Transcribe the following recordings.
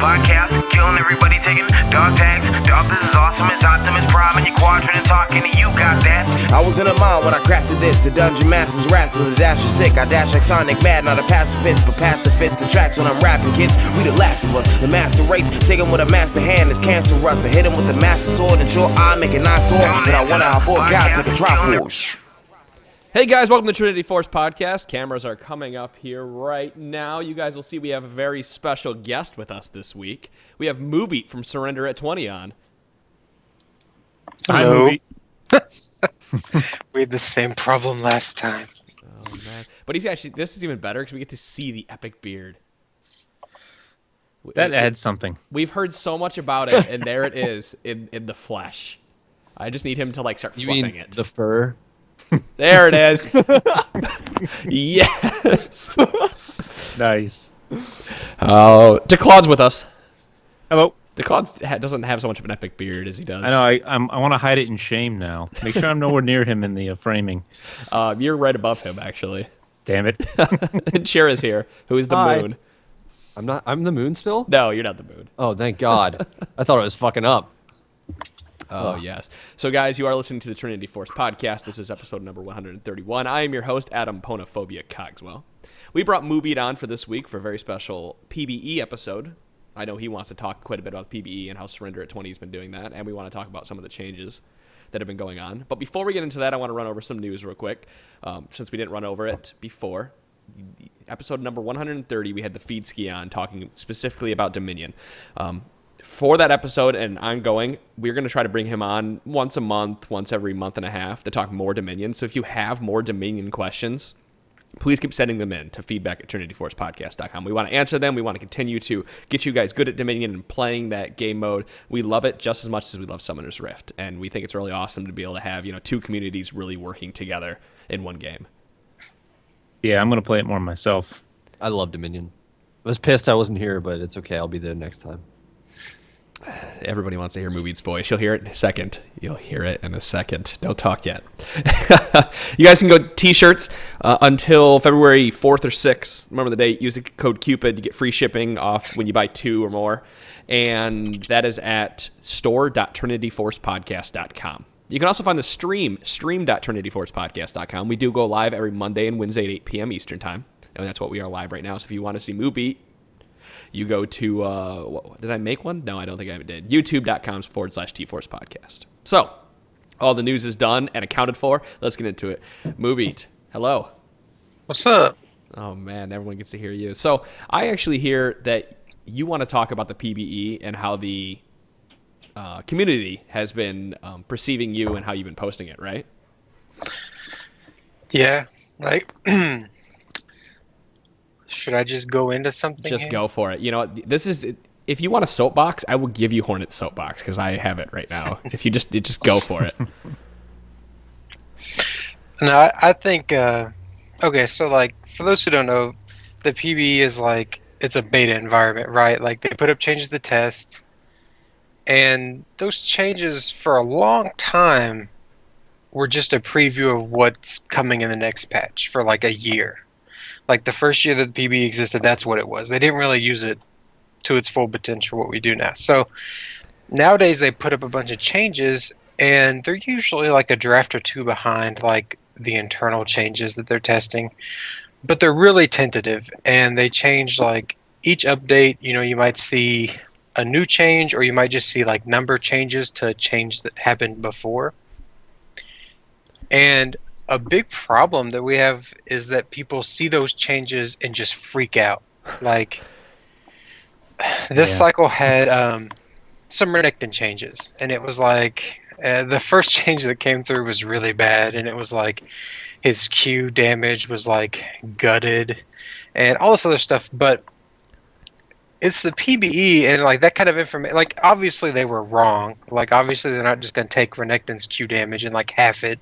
podcast, killing everybody, taking dog tags. Dog, this is awesome, it's Optimus Prime, and your quadrant and talking to you, got that? I was in a mind when I crafted this. The Dungeon Master's wrath with a dash of sick. I dash like Sonic Mad, not a pacifist, but pacifist to tracks when I'm rapping, kids. We the last of us, the master race. Take him with a master hand, it's cancerous. I hit him with the master sword, and sure I make a nice sword. But I wonder how 4 guys make a Triforce. Hey guys, welcome to Trinity Force Podcast. Cameras are coming up here right now. You guys will see we have a very special guest with us this week. We have Moobeat from Surrender at 20 on. Hello. We had the same problem last time. Oh man. But he's actually, this is even better because we get to see the epic beard. That adds something. We've heard so much about it, and there it is in the flesh. I just need him to like start fluffing it. The fur? There it is. Yes. Nice. Oh, DeClaude's with us. Hello. DeClaude doesn't have so much of an epic beard as he does. I know. I want to hide it in shame now. Make sure I'm nowhere near him in the framing. You're right above him, actually. Damn it. And Shira's here, who is the moon. I'm not. I'm the moon still? No, you're not the moon. Oh, thank God. I thought it was fucking up. Oh, yes. So, guys, you are listening to the Trinity Force Podcast. This is episode number 131. I am your host, Adam Ponophobia Cogswell. We brought Moobeat on for this week for a very special PBE episode. I know he wants to talk quite a bit about PBE and how Surrender at 20 has been doing that, and we want to talk about some of the changes that have been going on. But before we get into that, I want to run over some news real quick, since we didn't run over it before. Episode number 130, we had the Feed Ski on talking specifically about Dominion. For that episode and ongoing, we're going to try to bring him on once a month, once every month and a half to talk more Dominion. So if you have more Dominion questions, please keep sending them in to feedback@trinityforcepodcast.com. We want to answer them. We want to continue to get you guys good at Dominion and playing that game mode. We love it just as much as we love Summoner's Rift. And we think it's really awesome to be able to have, two communities really working together in one game. Yeah, I'm going to play it more myself. I love Dominion. I was pissed I wasn't here, but it's okay. I'll be there next time. Everybody wants to hear Moobeat's voice. You'll hear it in a second. You'll hear it in a second. Don't talk yet. You guys can go t-shirts until February 4th or 6th. Remember the date. Use the code CUPID. You get free shipping off when you buy 2 or more. And that is at store.trinityforcepodcast.com. You can also find the stream.trinityforcepodcast.com. We do go live every Monday and Wednesday at 8 p.m. Eastern Time. And that's what we are live right now. So if you want to see Moobeat, you go to, did I make one? No, I don't think I did. YouTube.com/TForce Podcast. So, all the news is done and accounted for. Let's get into it. Moobeat, hello. What's up? Oh, man, everyone gets to hear you. So, I actually hear that you want to talk about the PBE and how the community has been perceiving you and how you've been posting it, right? Yeah, like... Should I just go into something? Just go for it. This is, if you want a soapbox, I will give you Hornet's soapbox because I have it right now. If you just go for it. No, I think, okay, so like, for those who don't know, the PBE is like, it's a beta environment, right? Like, they put up changes to the test, and those changes for a long time were just a preview of what's coming in the next patch for like a year. Like the first year that the PBE existed, that's what it was. They didn't really use it to its full potential, what we do now. So nowadays they put up a bunch of changes, and they're usually like a draft or 2 behind like the internal changes that they're testing. But they're really tentative, and they change like each update. You might see a new change, or you might just see like number changes to change that happened before. And a big problem that we have is that people see those changes and just freak out. Like, this cycle had some Renekton changes, and it was like the first change that came through was really bad, and it was like his Q damage was like gutted and all this other stuff. But it's the PBE, and like that kind of information, like obviously they were wrong. Like obviously they're not just going to take Renekton's Q damage and like half it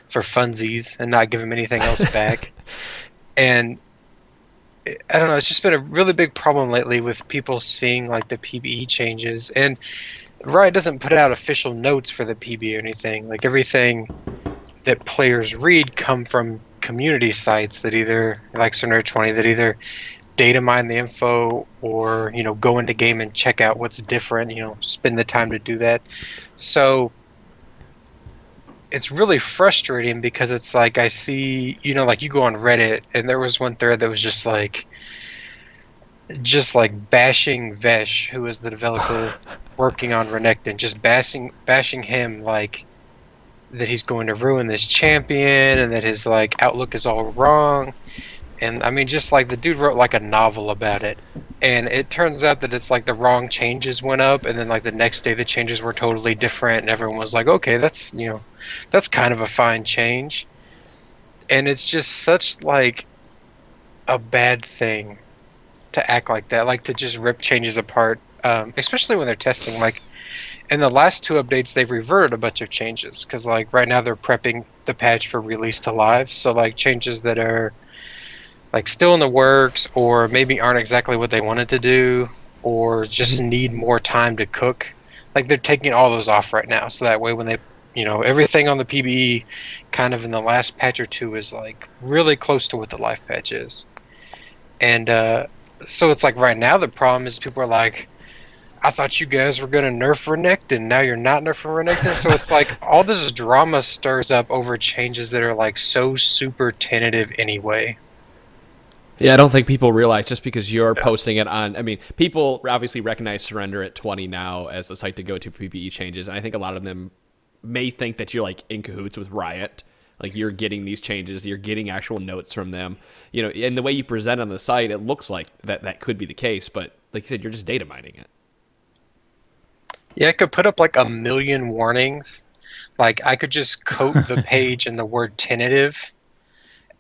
for funsies and not give him anything else back. And I don't know, it's just been a really big problem lately with people seeing like the PBE changes. And Riot doesn't put out official notes for the PBE or anything. Like everything that players read come from community sites that either, like Skarner 20, that either data mine the info or, you know, go into game and check out what's different, you know, spend the time to do that. So it's really frustrating because it's like I see, you know, like you go on Reddit and there was one thread that was just like bashing Vesh, who is the developer working on Renekton, just bashing him like that he's going to ruin this champion and that his like outlook is all wrong. And I mean, just like the dude wrote like a novel about it, and it turns out that it's like the wrong changes went up, and then like the next day the changes were totally different, and everyone was like, okay, that's, you know, that's kind of a fine change. And it's just such like a bad thing to act like that, like to just rip changes apart, especially when they're testing. Like in the last 2 updates, they've reverted a bunch of changes because like right now they're prepping the patch for release to live, so like changes that are like still in the works or maybe aren't exactly what they wanted to do or just need more time to cook, like they're taking all those off right now, so that way when they, you know, everything on the PBE kind of in the last patch or 2 is like really close to what the live patch is. And so it's like right now the problem is people are like, I thought you guys were gonna nerf Renekton, now you're not nerfing Renekton. So it's like all this drama stirs up over changes that are like so super tentative anyway. Yeah, I don't think people realize just because you're posting it on. I mean, people obviously recognize Surrender at 20 now as the site to go to for PPE changes, and I think a lot of them may think that you're like in cahoots with Riot, like you're getting these changes, you're getting actual notes from them, you know, and the way you present on the site, it looks like that could be the case, but like you said, you're just data mining it. Yeah, I could put up like a million warnings, like I could just coat the page in the word tentative,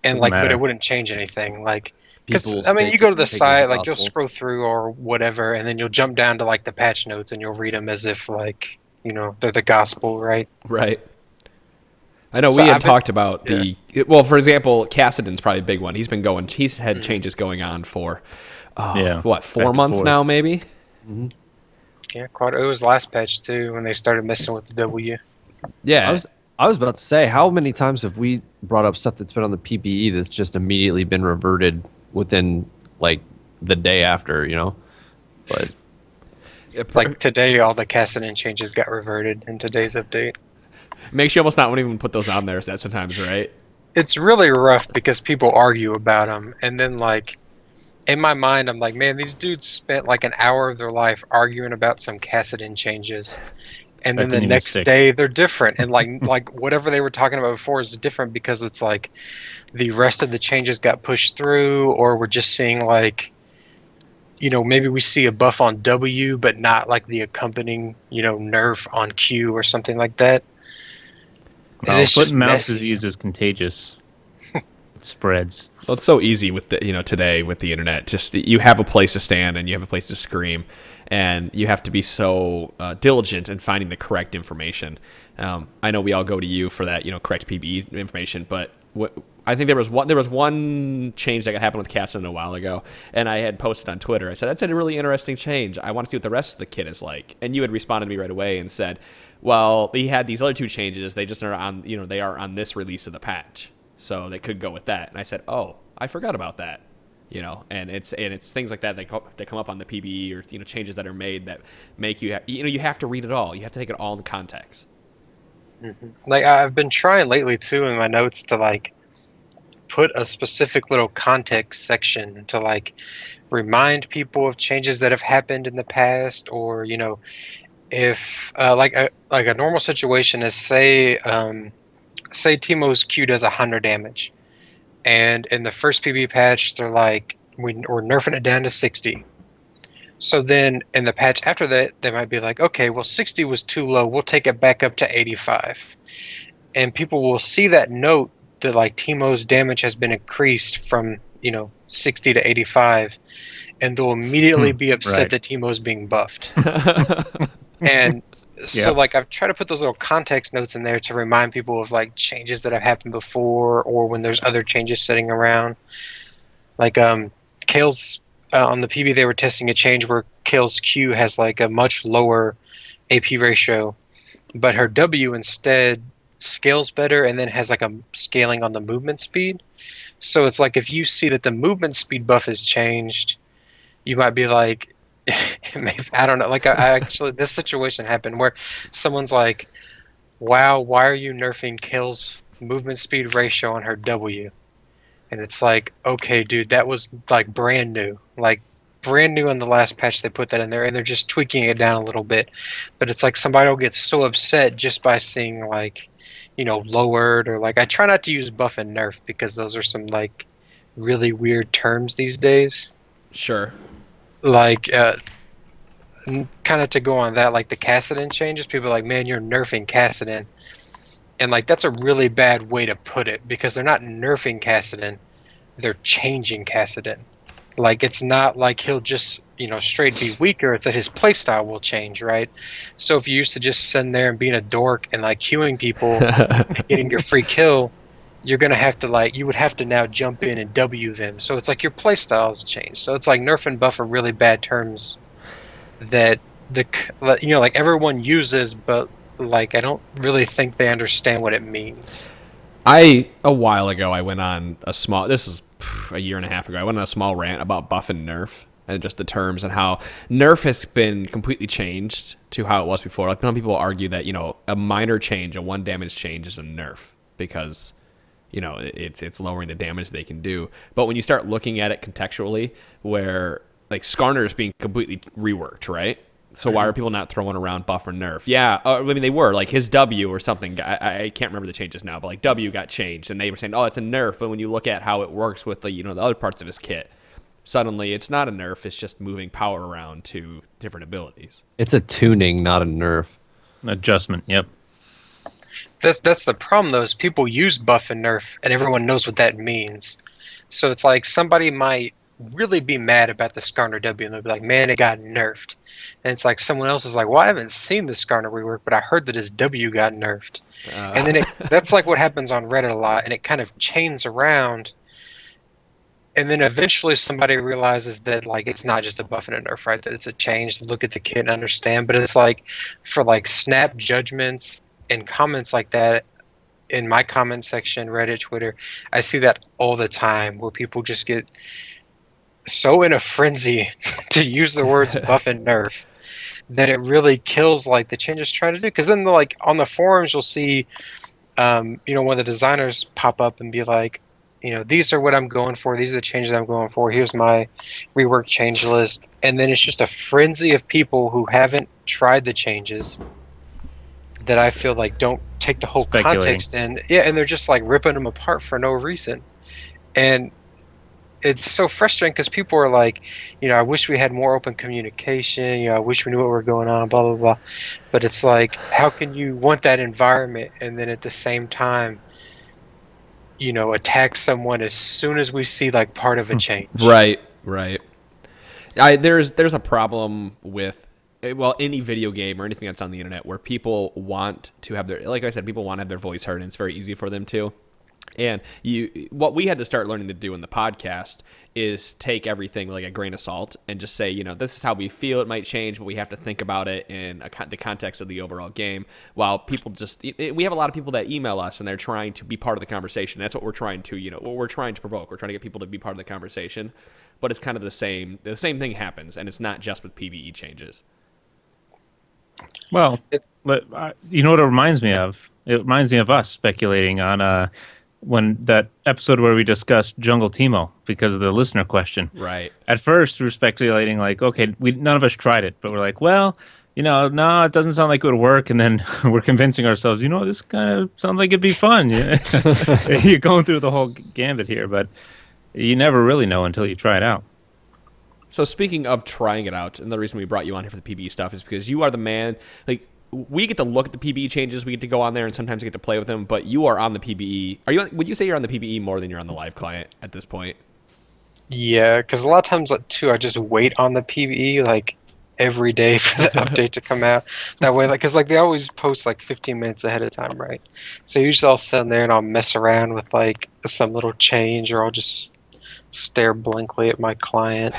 and like, but it wouldn't change anything, like. Because, I mean, you go to the site, like, you'll scroll through or whatever, and then you'll jump down to, like, the patch notes, and you'll read them as if, like, you know, they're the gospel, right? Right. I know, so we had talked about the... Well, for example, Kassadin's probably a big one. He's had changes going on for, what, 4 months now, maybe? Mm-hmm. Yeah, it was last patch, too, when they started messing with the W. Yeah. I was about to say, how many times have we brought up stuff that's been on the PBE that's just immediately been reverted within like the day after, you know? But like today, all the Kassadin changes got reverted in today's update. Makes you almost not want to even put those on there that sometimes, right? It's really rough because people argue about them, and then like in my mind, I'm like, man, these dudes spent like an hour of their life arguing about some Kassadin changes. And then the next day they're different, and like whatever they were talking about before is different because it's like the rest of the changes got pushed through, or we're just seeing like, you know, maybe we see a buff on W but not like the accompanying, you know, nerf on Q or something like that. Well, foot and mouth disease is contagious. It spreads. Well, it's so easy with the, you know, today with the internet. Just you have a place to stand and you have a place to scream. And you have to be so diligent in finding the correct information. I know we all go to you for that, you know, correct PBE information. But I think there was one change that happened with Kassadin a while ago, and I had posted on Twitter. I said that's a really interesting change. I want to see what the rest of the kit is like. And you had responded to me right away and said, well, he had these other 2 changes. They just are on, you know, they are on this release of the patch, so they could go with that. And I said, oh, I forgot about that. You know, and it's things like that that come up on the PBE, or, you know, changes that are made that make you you have to read it all. You have to take it all in context. Mm-hmm. Like I've been trying lately too in my notes to like put a specific little context section to like remind people of changes that have happened in the past, or, you know, if like a normal situation is say Teemo's Q does 100 damage. And in the first PB patch, they're like, we're nerfing it down to 60. So then in the patch after that, they might be like, okay, well, 60 was too low. We'll take it back up to 85. And people will see that note that like Teemo's damage has been increased from, you know, 60 to 85. And they'll immediately be upset that Teemo's being buffed. And so like I've tried to put those little context notes in there to remind people of like changes that have happened before, or when there's other changes sitting around. Like Kale's on the PB, they were testing a change where Kale's Q has like a much lower AP ratio, but her W instead scales better and then has like a scaling on the movement speed. So it's like if you see that the movement speed buff has changed, you might be like, maybe, I don't know. Like I actually, this situation happened where someone's like, "Wow, why are you nerfing Kill's movement speed ratio on her W?" And it's like, okay, dude, that was like brand new. Like brand new in the last patch they put that in there, and they're just tweaking it down a little bit. But it's like somebody will get so upset just by seeing like, you know, lowered, or like, I try not to use buff and nerf because those are some like really weird terms these days. Sure. Like kind of to go on that, like the Kassadin changes, people are like, man, you're nerfing Kassadin. And like that's a really bad way to put it, because they're not nerfing Kassadin, they're changing Kassadin. Like it's not like he'll just, you know, straight be weaker, it's that his playstyle will change, right? So if you used to just sitting there and being a dork and like queuing people and getting your free kill, you're gonna have to like, you would have to now jump in and W them. So it's like your playstyles change. So it's like nerf and buff are really bad terms that you know, like everyone uses, but like I don't really think they understand what it means. A while ago, I went on a small, this is a year and a half ago, I went on a small rant about buff and nerf and just the terms and how nerf has been completely changed to how it was before. Like some people argue that, you know, a minor change, a 1 damage change is a nerf because, you know, it's lowering the damage they can do. But when you start looking at it contextually, where like Skarner is being completely reworked, right? So why are people not throwing around buff or nerf? Yeah, I mean, they were. Like, his W or something, I can't remember the changes now, but, like, W got changed, and they were saying, oh, it's a nerf, but when you look at how it works with, the, you know, the other parts of his kit, suddenly it's not a nerf, it's just moving power around to different abilities. It's a tuning, not a nerf. Adjustment, yep. That's the problem, though, is people use buff and nerf, and everyone knows what that means. So it's like somebody might really be mad about the Skarner W, and they'll be like, man, it got nerfed. And it's like someone else is like, well, I haven't seen the Skarner rework, but I heard that his W got nerfed. And then that's like what happens on Reddit a lot, and it kind of chains around. And then eventually somebody realizes that like it's not just a buff and a nerf, right? That it's a change to look at the kit and understand. But it's like for like snap judgments and comments like that in my comment section, Reddit, Twitter, I see that all the time where people just get so in a frenzy to use the words buff and nerf that it really kills like the changes trying to do. Because then like on the forums you'll see you know, one of the designers pop up and be like, you know, these are what I'm going for, these are the changes I'm going for, here's my rework change list. And then it's just a frenzy of people who haven't tried the changes that I feel like don't take the whole context in. Yeah, and they're just like ripping them apart for no reason. And it's so frustrating because people are like, you know, I wish we had more open communication, you know, I wish we knew what were going on, blah, blah, blah. But it's like, how can you want that environment and then at the same time, you know, attack someone as soon as we see like part of a change? Right. There's a problem with, well, any video game or anything that's on the internet where people want to have their, like I said, people want to have their voice heard, and it's very easy for them to. And what we had to start learning to do in the podcast is take everything like a grain of salt and just say, you know, this is how we feel. It might change, but we have to think about it in the context of the overall game. While people just, we have a lot of people that email us and they're trying to be part of the conversation. That's what we're trying to, you know, what we're trying to provoke. We're trying to get people to be part of the conversation. But it's kind of the same thing happens, and it's not just with PvE changes. Well, you know what it reminds me of? It reminds me of us speculating on when that episode where we discussed Jungle Teemo because of the listener question. Right. At first, we were speculating like, okay, none of us tried it, but we're like, well, you know, no, it doesn't sound like it would work. And then we're convincing ourselves, you know, this kind of sounds like it'd be fun. You're going through the whole gambit here, but you never really know until you try it out. So speaking of trying it out, and the reason we brought you on here for the PvE stuff is because you are the man. Like, we get to look at the PvE changes, we get to go on there, and sometimes we get to play with them, but you are on the PvE. Would you say you're on the PvE more than you're on the live client at this point? Yeah, because a lot of times, too, I just wait on the PvE, like, every day for the update to come out. That way, like, because, like, they always post, like, 15 minutes ahead of time, right? So usually I'll sit there and I'll mess around with, like, some little change, or I'll just stare blankly at my client.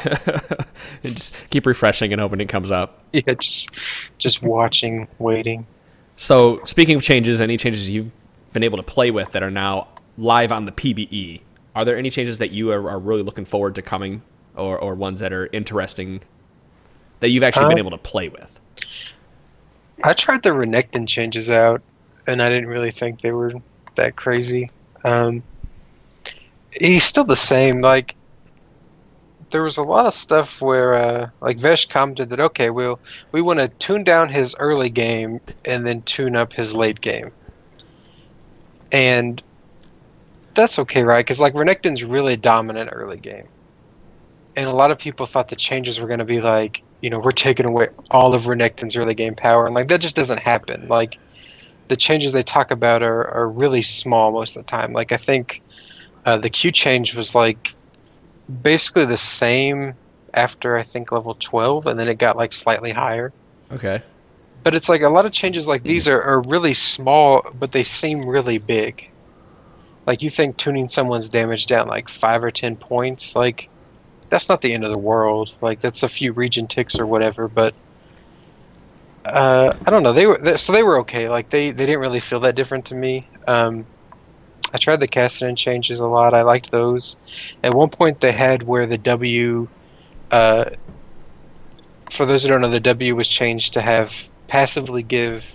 And just keep refreshing and hoping it comes up. Yeah, just watching, waiting. So speaking of changes, any changes you've been able to play with that are now live on the PvE, Are there any changes that you are really looking forward to coming, or ones that are interesting that you've actually been able to play with? I tried the Renekton changes out, and I didn't really think they were that crazy. He's still the same. Like, there was a lot of stuff where, like, Vesh commented that, okay, we want to tune down his early game and then tune up his late game. And that's okay, right? Because, like, Renekton's really dominant early game. And a lot of people thought the changes were going to be like, you know, we're taking away all of Renekton's early game power. And, like, that just doesn't happen. Like, the changes they talk about are really small most of the time. Like, I think the Q change was, like, basically the same after, I think, level 12. And then it got, like, slightly higher. Okay. But it's like a lot of changes like these are really small, but they seem really big. Like, you think tuning someone's damage down, like, 5 or 10 points, like, that's not the end of the world. Like, that's a few region ticks or whatever, but I don't know. They were okay. Like, they didn't really feel that different to me. I tried the Cassidy changes a lot. I liked those. At one point, they had where the W, for those who don't know, the W was changed to have passively give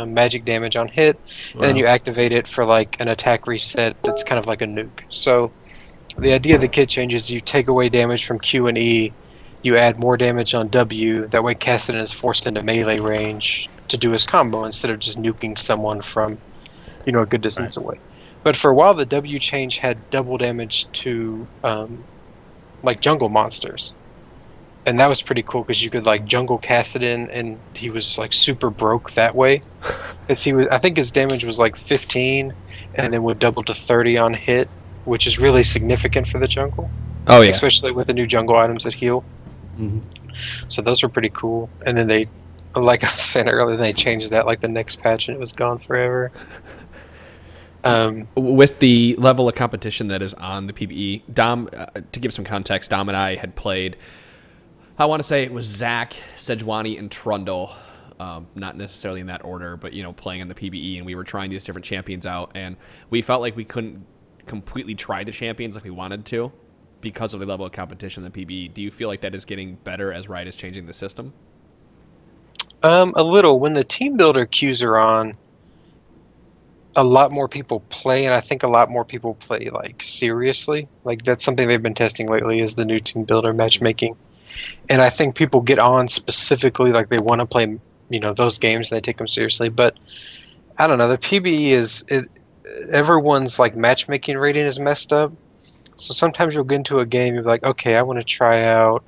magic damage on hit, and then you activate it for, like, an attack reset that's kind of like a nuke. So the idea of the kit change is you take away damage from Q and E, you add more damage on W, that way Cassidy is forced into melee range to do his combo instead of just nuking someone from, you know, a good distance away. But for a while, the W change had double damage to, like, jungle monsters. And that was pretty cool because you could, like, jungle Cassidy and he was, like, super broke that way. Because I think his damage was, like, 15 and then would double to 30 on hit, which is really significant for the jungle. Oh, yeah. Especially with the new jungle items that heal. Mm-hmm. So those were pretty cool. And then they, like I was saying earlier, they changed that, like, the next patch and it was gone forever. With the level of competition that is on the PvE, Dom, to give some context, Dom and I had played, I want to say it was Zach, Sejuani, and Trundle. Not necessarily in that order, but, you know, playing in the PvE, and we were trying these different champions out, and we felt like we couldn't completely try the champions like we wanted to because of the level of competition in the PvE. Do you feel like that is getting better as Riot is changing the system? A little. When the team builder queues are on, a lot more people play, and I think a lot more people play, like, seriously. Like, that's something they've been testing lately is the new team builder matchmaking. And I think people get on specifically, like, they want to play, you know, those games and they take them seriously. But I don't know, the PvE everyone's, like, matchmaking rating is messed up. So sometimes you'll get into a game, you're like, okay, I want to try out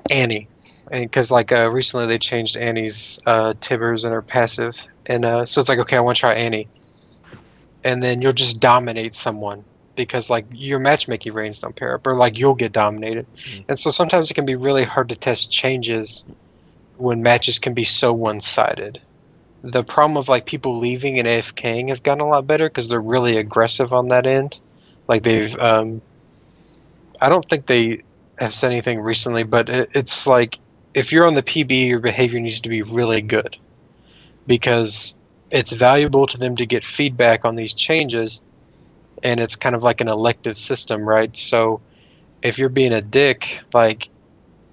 Annie. And because, like, recently they changed Annie's Tibbers and her passive. And so it's like, okay, I want to try Annie. And then you'll just dominate someone because, like, your matchmaking ratings don't pair up, or, like, you'll get dominated. And so sometimes it can be really hard to test changes when matches can be so one-sided. The problem of, like, people leaving and AFKing has gotten a lot better because they're really aggressive on that end. Like, they've I don't think they have said anything recently, but it's like, if you're on the PB, your behavior needs to be really good because it's valuable to them to get feedback on these changes, and it's kind of like an elective system, right? So if you're being a dick, like,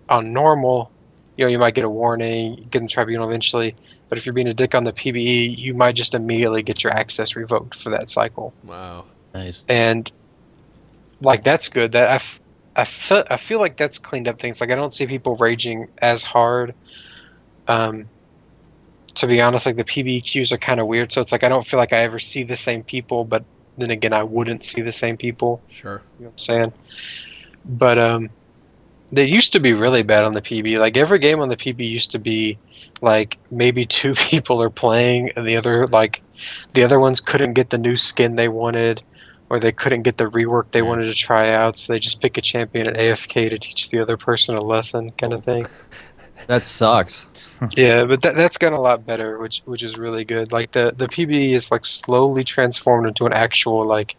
on normal, you know, you might get a warning, get in tribunal eventually, but if you're being a dick on the PBE, you might just immediately get your access revoked for that cycle. Wow. Nice. And, like, that's good. That I feel like that's cleaned up things. Like, I don't see people raging as hard. To be honest, like, the PBE queues are kind of weird, so it's like I don't feel like I ever see the same people, but then again, I wouldn't see the same people. Sure. You know what I'm saying? But they used to be really bad on the PB. Like, every game on the PB used to be, like, maybe 2 people are playing, and the other ones couldn't get the new skin they wanted, or they couldn't get the rework they wanted to try out, so they just pick a champion at AFK to teach the other person a lesson, kind of thing. That sucks. Yeah, but that's gotten a lot better, which is really good. Like, the PB is, like, slowly transformed into an actual, like,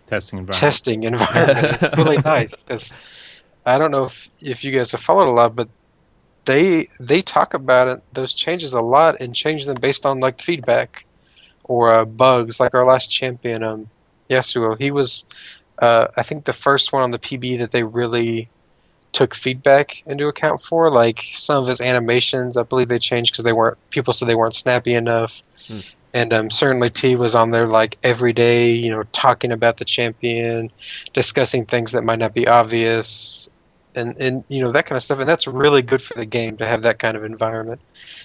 Testing environment. It's really nice because I don't know if you guys have followed a lot, but they talk about it, those changes a lot, and change them based on, like, feedback or bugs. Like, our last champion, Yasuo, he was I think the first one on the PB that they really took feedback into account for, like some of his animations, I believe they changed because people said they weren't snappy enough. And certainly T was on there like every day, you know, talking about the champion, discussing things that might not be obvious, and you know, that kind of stuff. And that's really good for the game to have that kind of environment.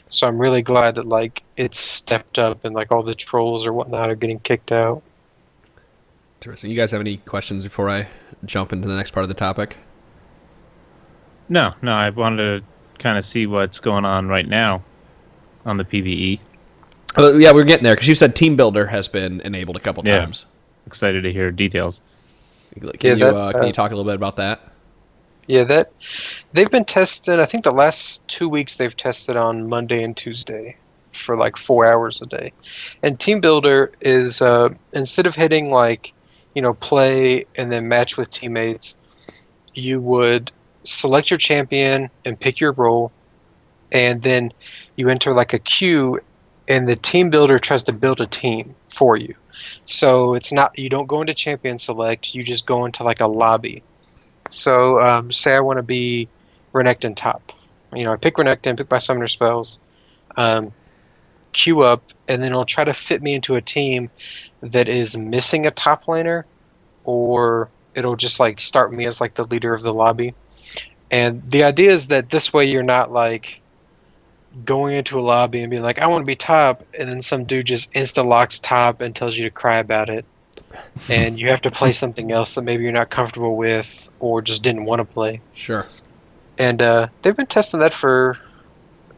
So I'm really glad that like it's stepped up and like all the trolls or whatnot are getting kicked out. Interesting. You guys have any questions before I jump into the next part of the topic? No, I wanted to kind of see what's going on right now on the PvE. Yeah, we're getting there because you said Team Builder has been enabled a couple times. Excited to hear details. Can you talk a little bit about that? Yeah, that they've been testing. I think the last 2 weeks they've tested on Monday and Tuesday for like 4 hours a day. And Team Builder is instead of hitting like, you know, play and then match with teammates, you would select your champion and pick your role, and then you enter like a queue, and the Team Builder tries to build a team for you. So it's not, you don't go into champion select, you just go into like a lobby. So say I want to be Renekton top. You know, I pick Renekton, pick my summoner spells, queue up, and then it'll try to fit me into a team that is missing a top laner, or it'll just like start me as like the leader of the lobby. And the idea is that this way you're not like going into a lobby and being like, I want to be top, and then some dude just insta-locks top and tells you to cry about it. And you have to play something else that maybe you're not comfortable with or just didn't want to play. Sure. And they've been testing that for...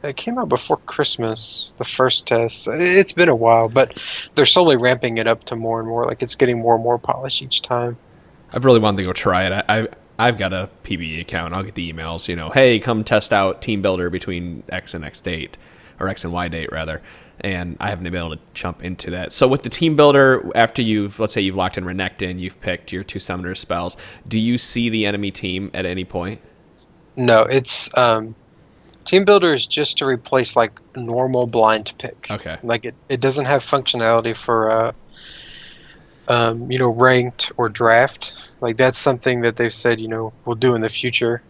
It came out before Christmas, the first test. It's been a while, but they're slowly ramping it up to more and more. Like, it's getting more and more polished each time. I've really wanted to go try it. I've got a PBE account. I'll get the emails, you know, hey, come test out Team Builder between X and X date, or X and Y date, rather. And I haven't been able to jump into that. So with the Team Builder, after let's say you've locked in Renekton, you've picked your 2 summoner spells, do you see the enemy team at any point? No, it's... Team Builder is just to replace like normal blind pick. Okay. Like it doesn't have functionality for you know, ranked or draft. Like that's something that they've said, you know, we'll do in the future.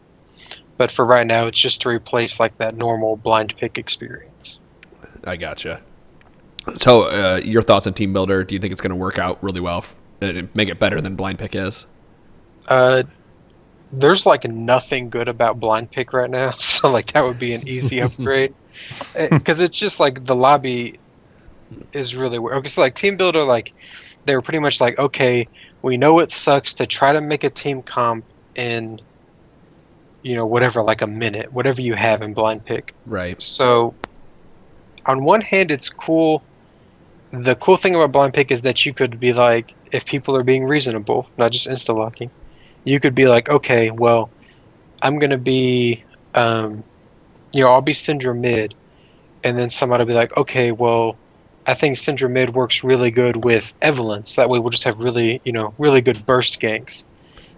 But for right now, it's just to replace like that normal blind pick experience. I gotcha. So your thoughts on Team Builder? Do you think it's going to work out really well, make it better than blind pick is? There's like nothing good about blind pick right now, so like that would be an easy upgrade. Because it's just like the lobby is really weird. Okay, so like Team Builder, like they were pretty much like, okay, we know it sucks to try to make a team comp in, you know, whatever, like a minute, whatever you have in blind pick. Right. So on one hand, it's cool. The cool thing about blind pick is that you could be like, if people are being reasonable, not just insta locking. You could be like, okay, well, I'm going to be, you know, I'll be Syndra mid. And then somebody will be like, okay, well, I think Syndra mid works really good with Evelynn. So that way we'll just have really, you know, really good burst ganks.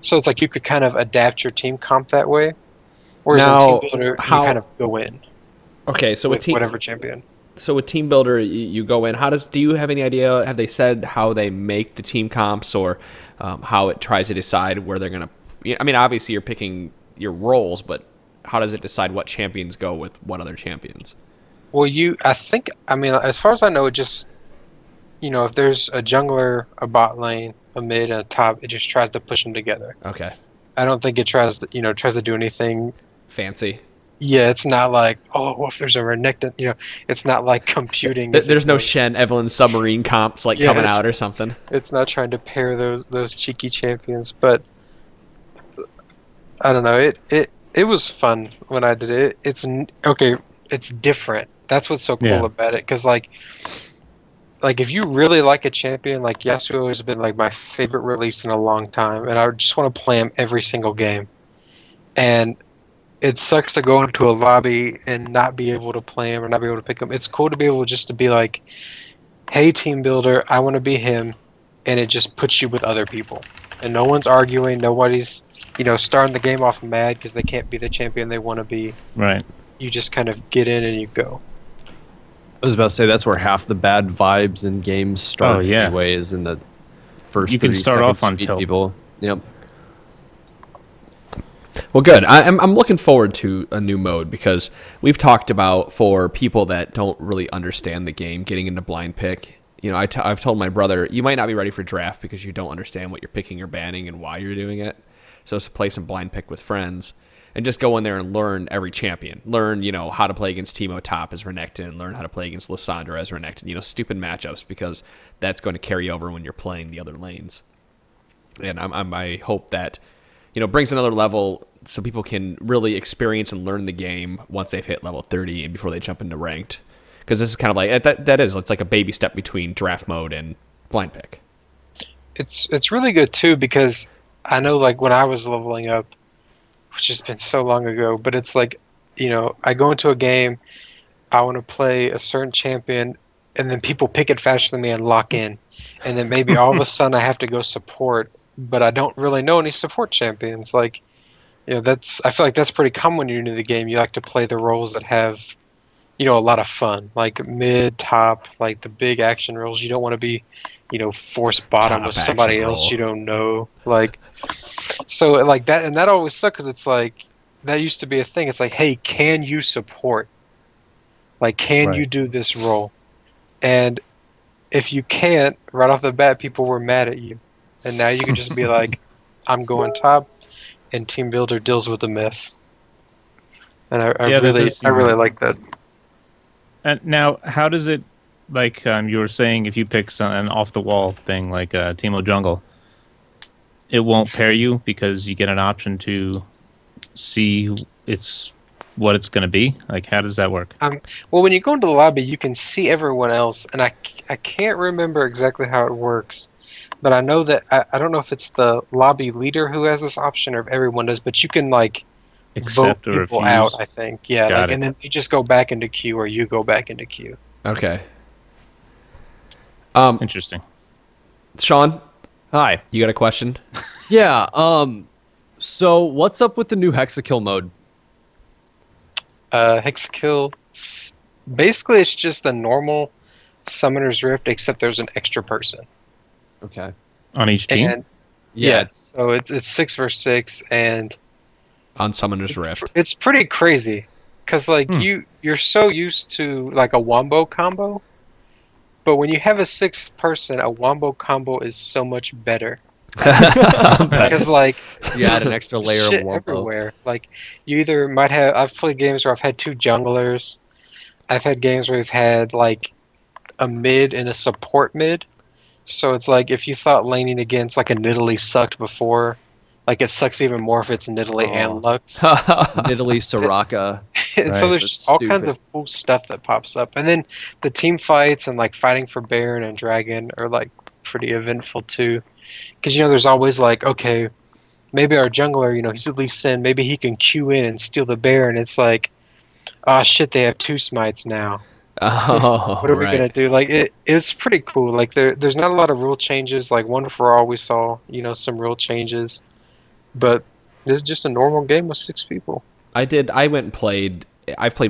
So it's like you could kind of adapt your team comp that way. Whereas now, in Team Builder, you kind of go in. Okay, so with whatever champion. So with Team Builder, you go in. Do you have any idea? Have they said how they make the team comps, or how it tries to decide where they're going to? I mean, obviously you're picking your roles, but how does it decide what champions go with what other champions? Well, I mean, as far as I know, it just, you know, if there's a jungler, a bot lane, a mid, and a top, it just tries to push them together. Okay. I don't think it tries to do anything fancy. Yeah, it's not like, oh, well, if there's a Renekton, you know, it's not like computing. There's no Shen, Evelynn submarine comps like coming out or something. It's not trying to pair those cheeky champions, but I don't know. It was fun when I did it. It's different. That's what's so cool about it, because like if you really like a champion, like Yasuo has been like my favorite release in a long time, and I just want to play him every single game, and it sucks to go into a lobby and not be able to play him or not be able to pick him. It's cool to be able just to be like, hey, Team Builder, I want to be him, and it just puts you with other people. And no one's arguing, nobody's, you know, starting the game off mad because they can't be the champion they want to be. Right. You just kind of get in and you go. I was about to say that's where half the bad vibes in games start. Anyway, is in the first. You can start off on tilt. People. Yep. Well, good. I'm looking forward to a new mode because we've talked about, for people that don't really understand the game, getting into blind pick. You know, I've told my brother, you might not be ready for draft because you don't understand what you're picking or banning and why you're doing it. So to play some blind pick with friends and just go in there and learn every champion. Learn, you know, how to play against Teemo Top as Renekton. Learn how to play against Lissandra as Renekton. You know, stupid matchups, because that's going to carry over when you're playing the other lanes. And I hope that, you know, brings another level so people can really experience and learn the game once they've hit level 30 and before they jump into ranked. Because this is kind of like, it's like a baby step between draft mode and blind pick. It's really good too, because I know, like, when I was leveling up, which has been so long ago, but it's like, you know, I go into a game, I want to play a certain champion, and then people pick it faster than me and lock in. And then maybe all of a sudden I have to go support, but I don't really know any support champions. Like, you know, I feel like that's pretty common when you're new to the game. You like to play the roles that have, you know, a lot of fun, like mid, top, like the big action roles. You don't want to be, you know, force bottom Top with somebody action else role. you don't know. Like, so like that, and that always sucks, because it's like, that used to be a thing. It's like, hey, can you support? Like, can you do this role? And if you can't, right off the bat, people were mad at you. And now you can just be like, I'm going top, and Team Builder deals with the mess. And I really like that. And now, how does it, like you were saying, if you pick an off-the-wall thing like Teemo Jungle, it won't pair you because you get an option to see what it's going to be? Like, how does that work? Well, when you go into the lobby, you can see everyone else, and I can't remember exactly how it works, but I know that, I don't know if it's the lobby leader who has this option or if everyone does, but you can, like, Accept vote or people refuse? out, I think. Yeah, Got like, it. and then you just go back into queue, or you go back into queue. Okay. Interesting. Sean, Hi. you got a question? Yeah. So what's up with the new Hexakill mode? Hexakill, basically it's just the normal Summoner's Rift, except there's an extra person. Okay. On each team? And Yeah. so it's 6 versus 6, and On Summoner's Rift. it's pretty crazy, because like you're so used to like a wombo combo, but when you have a 6th person, a wombo combo is so much better. Because like You add an extra layer of shit wombo. everywhere. Like, you either might have, I've played games where I've had 2 junglers. I've had games where we've had like a mid and a support mid. So it's like, if you thought laning against like a Nidalee sucked before, like it sucks even more if it's Nidalee and Lux. Nidalee, Soraka. And so there's That's just all kinds stupid. of cool stuff that pops up. And then the team fights and like fighting for Baron and Dragon are like pretty eventful too. Because, you know, there's always like, okay, maybe our jungler, you know, he's at least Sin, maybe he can queue in and steal the Baron. It's like, oh shit, they have 2 smites now. Oh, What are we gonna do? Like, it's pretty cool. Like, there's not a lot of rule changes. Like One for All, we saw, you know, some rule changes, but this is just a normal game with 6 people. I've played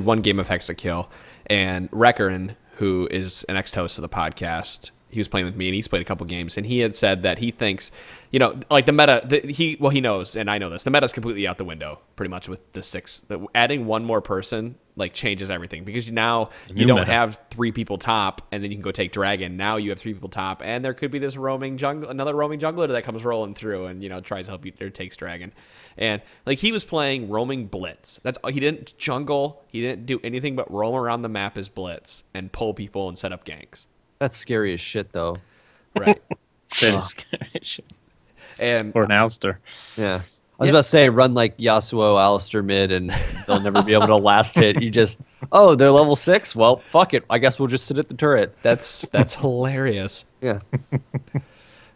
one game of Hexakill, and Reckerin, who is an ex-host of the podcast, he was playing with me, and he's played a couple games, and he had said that he thinks, you know, like the meta, he knows, and I know this, the meta's completely out the window, pretty much with the 6. Adding one more person, like, changes everything, because now you don't have 3 people top, and then you can go take Dragon. Now you have 3 people top, and there could be this another roaming jungler that comes rolling through and, you know, tries to help you, or takes Dragon. And like, he was playing roaming Blitz. He didn't jungle, he didn't do anything but roam around the map as Blitz and pull people and set up ganks. That's scary as shit, though. Right. That is scary. And Or an Alistair. Yeah. I was about to say, run like Yasuo, Alistair mid, and they'll never be able to last hit. You just, oh, they're level 6? Well, fuck it. I guess we'll just sit at the turret. that's hilarious. Yeah.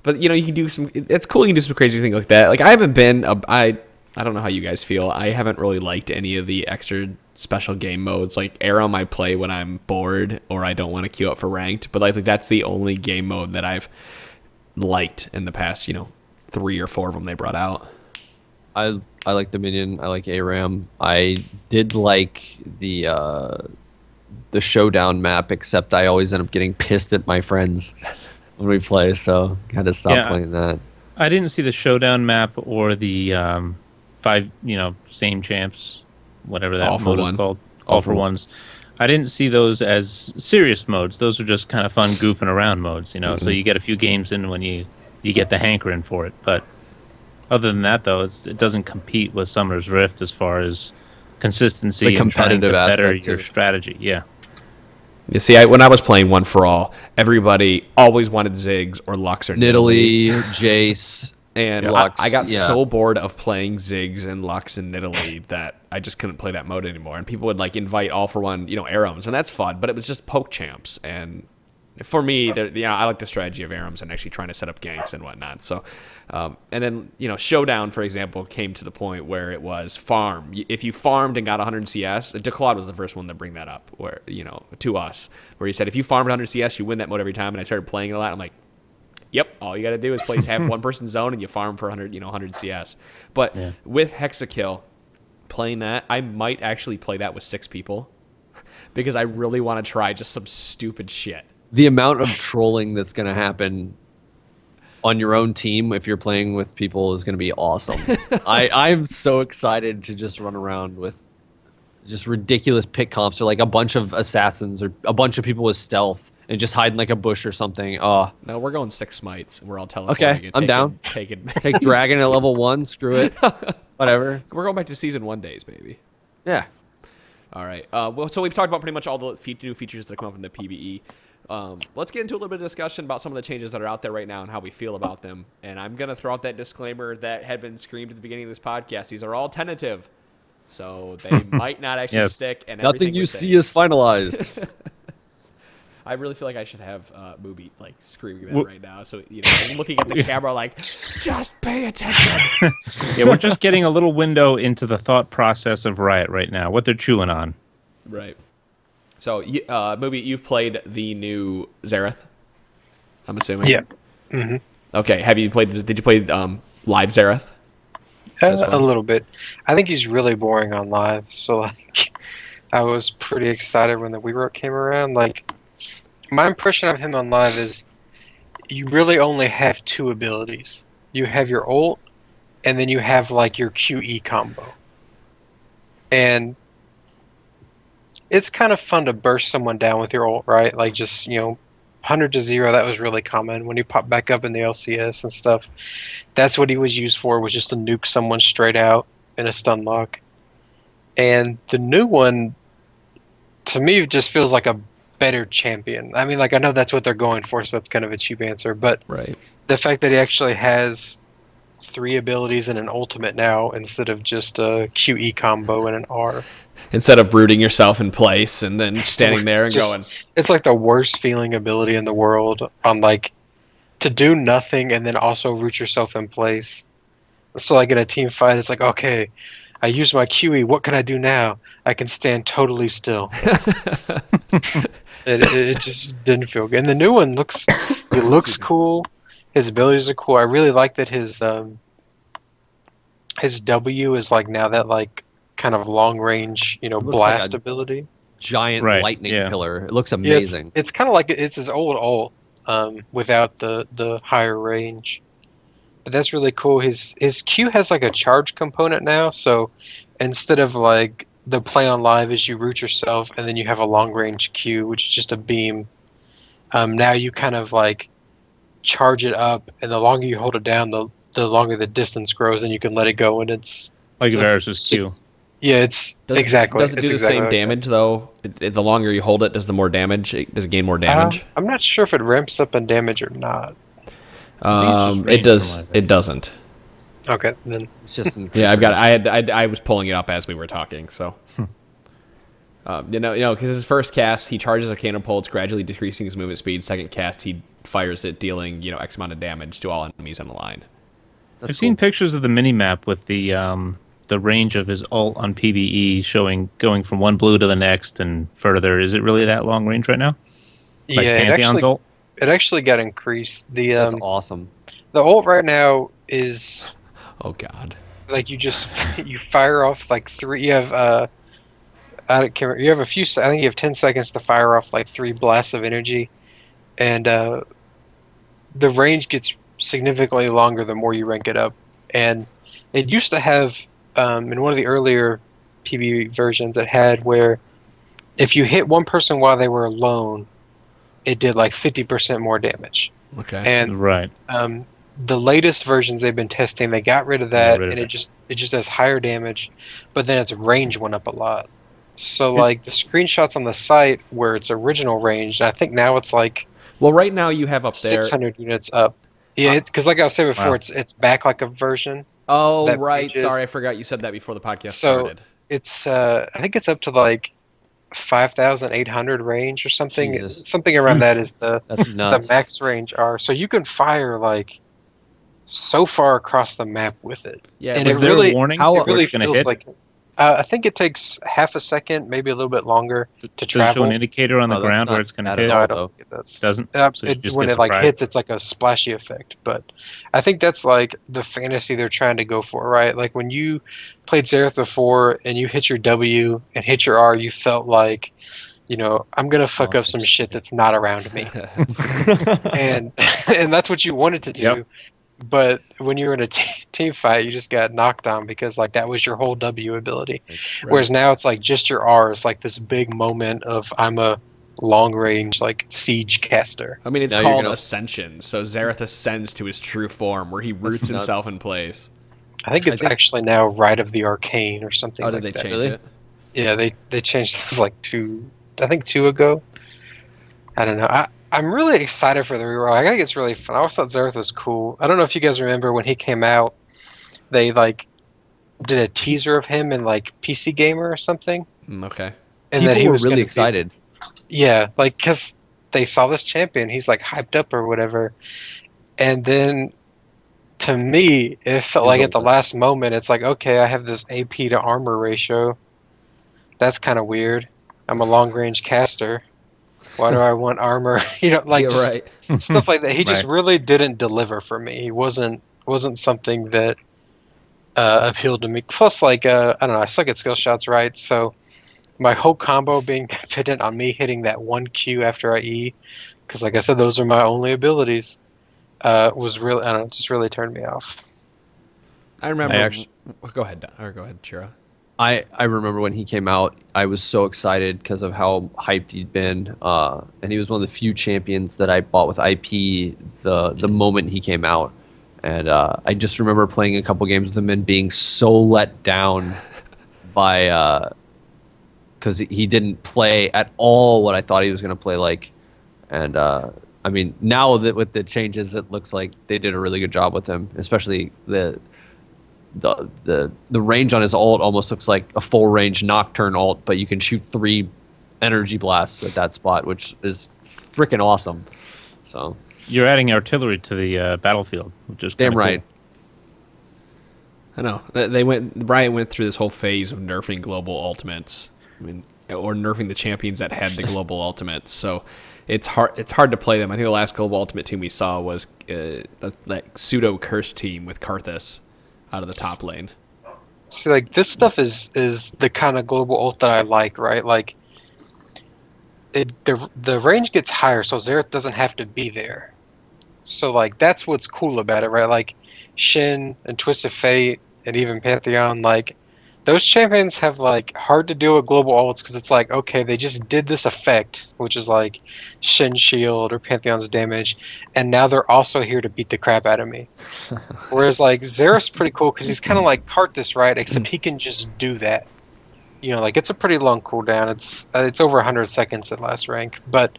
But, you know, you can do it's cool, you can do some crazy thing like that. Like, I haven't been, I don't know how you guys feel. I haven't really liked any of the extra special game modes. Like, Aram I play when I'm bored or I don't want to queue up for ranked. But, like, that's the only game mode that I've liked in the past, you know, 3 or 4 of them they brought out. I like Dominion. I like ARAM. I did like the showdown map, except I always end up getting pissed at my friends when we play, so kind of stopped playing that. I didn't see the showdown map or the 5, same champs, whatever that mode is called. All for ones. I didn't see those as serious modes. Those are just kind of fun goofing around modes, So you get a few games in when you get the hankering for it. But other than that, though, it doesn't compete with Summer's Rift as far as consistency and trying to better your strategy. Yeah. You see, when I was playing One for All, everybody always wanted Ziggs or Lux or Nidalee, Jace. And Lux, I got so bored of playing Ziggs and Lux and Nidalee that I just couldn't play that mode anymore. And people would invite all for one, Arums, and that's fun. But it was just poke champs. And for me, I like the strategy of Arums and actually trying to set up ganks and whatnot. So, and then Showdown, for example, came to the point where it was farm. If you farmed and got 100 CS, DeClaude was the first one to bring that up, where to us, where he said if you farmed 100 CS, you win that mode every time. And I started playing it a lot. I'm like, yep, all you got to do is have one person zone and you farm for 100 CS. But with Hexakill, playing that, I might actually play that with 6 people because I really want to try just some stupid shit. The amount of trolling that's going to happen on your own team if you're playing with people is going to be awesome. I'm so excited to just run around with just ridiculous pick comps or a bunch of assassins or a bunch of people with stealth. And just hide in a bush or something. Oh. No, we're going 6 smites. We're all teleporting. Okay, I'm down. Take Dragon at level 1. Screw it. Whatever. We're going back to Season 1 days, baby. Yeah. All right. So we've talked about pretty much all the new features that come up in the PvE. Let's get into a little bit of discussion about some of the changes that are out there right now and how we feel about them. And I'm going to throw out that disclaimer that had been screamed at the beginning of this podcast. These are all tentative. So they might not actually stick. And nothing you see is finalized. I really feel like I should have Moobeat screaming that right now. So I'm looking at the camera just pay attention. Yeah, we're just getting a little window into the thought process of Riot right now, what they're chewing on. Right. So, Moobeat, you've played the new Zerath, I'm assuming. Yeah. Mm-hmm. Okay. Did you play live Zerath? A little bit. I think he's really boring on live. So I was pretty excited when the rework came around. My impression of him on live is you really only have 2 abilities. You have your ult, and then you have your QE combo. And it's kind of fun to burst someone down with your ult, right? 100 to 0, that was really common. When you pop back up in the LCS and stuff, that's what he was used for, was just to nuke someone straight out in a stun lock. And the new one, to me, just feels like a better champion. I mean, I know that's what they're going for, so that's kind of a cheap answer, but the fact that he actually has 3 abilities and an ultimate now instead of just a QE combo and an R. Instead of brooding yourself in place and then standing there and going. It's the worst feeling ability in the world on to do nothing and then also root yourself in place. So in a team fight, it's okay, I used my QE, what can I do now? I can stand totally still. It just didn't feel good. And the new one looks cool. His abilities are cool. I really like that his W is now that kind of long range, blast ability. Giant lightning pillar. It looks amazing. Yeah, it's kind of it's his old ult without the higher range. But that's really cool. His Q has a charge component now, so instead of the play on live is you root yourself and then you have a long range Q, which is just a beam. Now you kind of charge it up, and the longer you hold it down, the longer the distance grows, and you can let it go, and it's Varus's Q. Yeah, it's exactly. Does it do the same damage though? The longer you hold it, does it gain more damage? I'm not sure if it ramps up in damage or not. It does. It doesn't. Okay, then it's just yeah. I was pulling it up as we were talking, so. Because his first cast, he charges a catapult, gradually decreasing his movement speed. Second cast, he fires it, dealing X amount of damage to all enemies on the line. I've seen pictures of the mini map with the range of his ult on PvE showing going from one blue to the next and further. Is it really that long range right now? Pantheon's ult? It actually got increased. That's awesome. The ult right now is. Oh God! You fire off 3. You have I don't care. You have a few. I think you have 10 seconds to fire off 3 blasts of energy, and the range gets significantly longer the more you rank it up. And it used to have, in one of the earlier PB versions, it had where if you hit one person while they were alone, it did like 50% more damage. Okay. And Right. the latest versions they've been testing, they got rid of that, and it just does higher damage, but then its range went up a lot. So like the screenshots on the site where its original range, I think now it's like Well, right now you have up there. 600 units up. Yeah, because like I was saying before, it's back like a version. Oh, right. Sorry, I forgot you said that before the podcast started. It's I think it's up to like 5,800 range or something. Jesus. Something around that is That's nuts. the max range are. So you can fire like so far across the map with it. Yeah. And Is it there really, a warning it where really it's going to feels hit? like I think it takes half a second, maybe a little bit longer to Does it travel. show an indicator on the Oh, that's ground not where it's going to bad hit? at No, all. I don't think that's Doesn't? So you just when get it like surprised. hits, it's like a splashy effect. But I think that's like the fantasy they're trying to go for, right? Like when you played Zerath before and you hit your W and hit your R, you felt like, you know, I'm gonna fuck up some shit that's not around me, and and that's what you wanted to do. Yep. But when you were in a team fight, you just got knocked on because like that was your whole W ability. Right. Whereas now it's like just your R is like this big moment of I'm a long range like siege caster. I mean, it's Now you're called gonna- Ascension. So Zerath ascends to his true form, where he roots nuts. himself in place. I think it's actually now Rite of the Arcane or something. Oh, like did they that. change Really? it? Yeah, they changed those like two ago. I don't know. I'm really excited for the rework. I think it's really fun. I always thought Zerath was cool. I don't know if you guys remember when he came out, they like did a teaser of him in like PC Gamer or something. Okay. And that People he were was really gonna be- excited. Yeah, like because they saw this champion, he's like hyped up or whatever, and then to me, it felt like at the last moment, it's like, okay, I have this AP to armor ratio. That's kind of weird. I'm a long range caster. Why do I want armor? You know, like Yeah, just right. stuff like that. He just Right. really didn't deliver for me. He wasn't something that appealed to me. Plus, like I don't know, I suck at skill shots, right? So my whole combo being dependent on me hitting that one Q after I E, because like I said, those are my only abilities. Was really, I don't know, just really turned me off. I remember. I actually- Go ahead, Chira. I remember when he came out, I was so excited because of how hyped he'd been, and he was one of the few champions that I bought with IP the moment he came out, and I just remember playing a couple games with him and being so let down by because he didn't play at all what I thought he was going to play like, and I mean now that with the changes, it looks like they did a really good job with him, especially the range on his ult almost looks like a full range Nocturne ult, but you can shoot 3 energy blasts at that spot, which is freaking awesome. So You're adding artillery to the battlefield, which is damn kinda right. I know Brian went through this whole phase of nerfing global ultimates. I mean, or nerfing the champions that had the global ultimates. So it's hard to play them. I think the last global ultimate team we saw was that pseudo curse team with Karthus out of the top lane. See, like this stuff is the kind of global ult that I like, right? Like the range gets higher, so Zerath doesn't have to be there. So like that's what's cool about it, right? Like Shin and Twisted Fate and even Pantheon, like those champions have like hard to deal with global ults because it's like, okay, they just did this effect, which is like Shin shield or Pantheon's damage, and now they're also here to beat the crap out of me. Whereas like Zerath's pretty cool because he's kind of like Karthus, right? Except he can just do that. You know, like it's a pretty long cooldown. It's over 100 seconds at last rank, but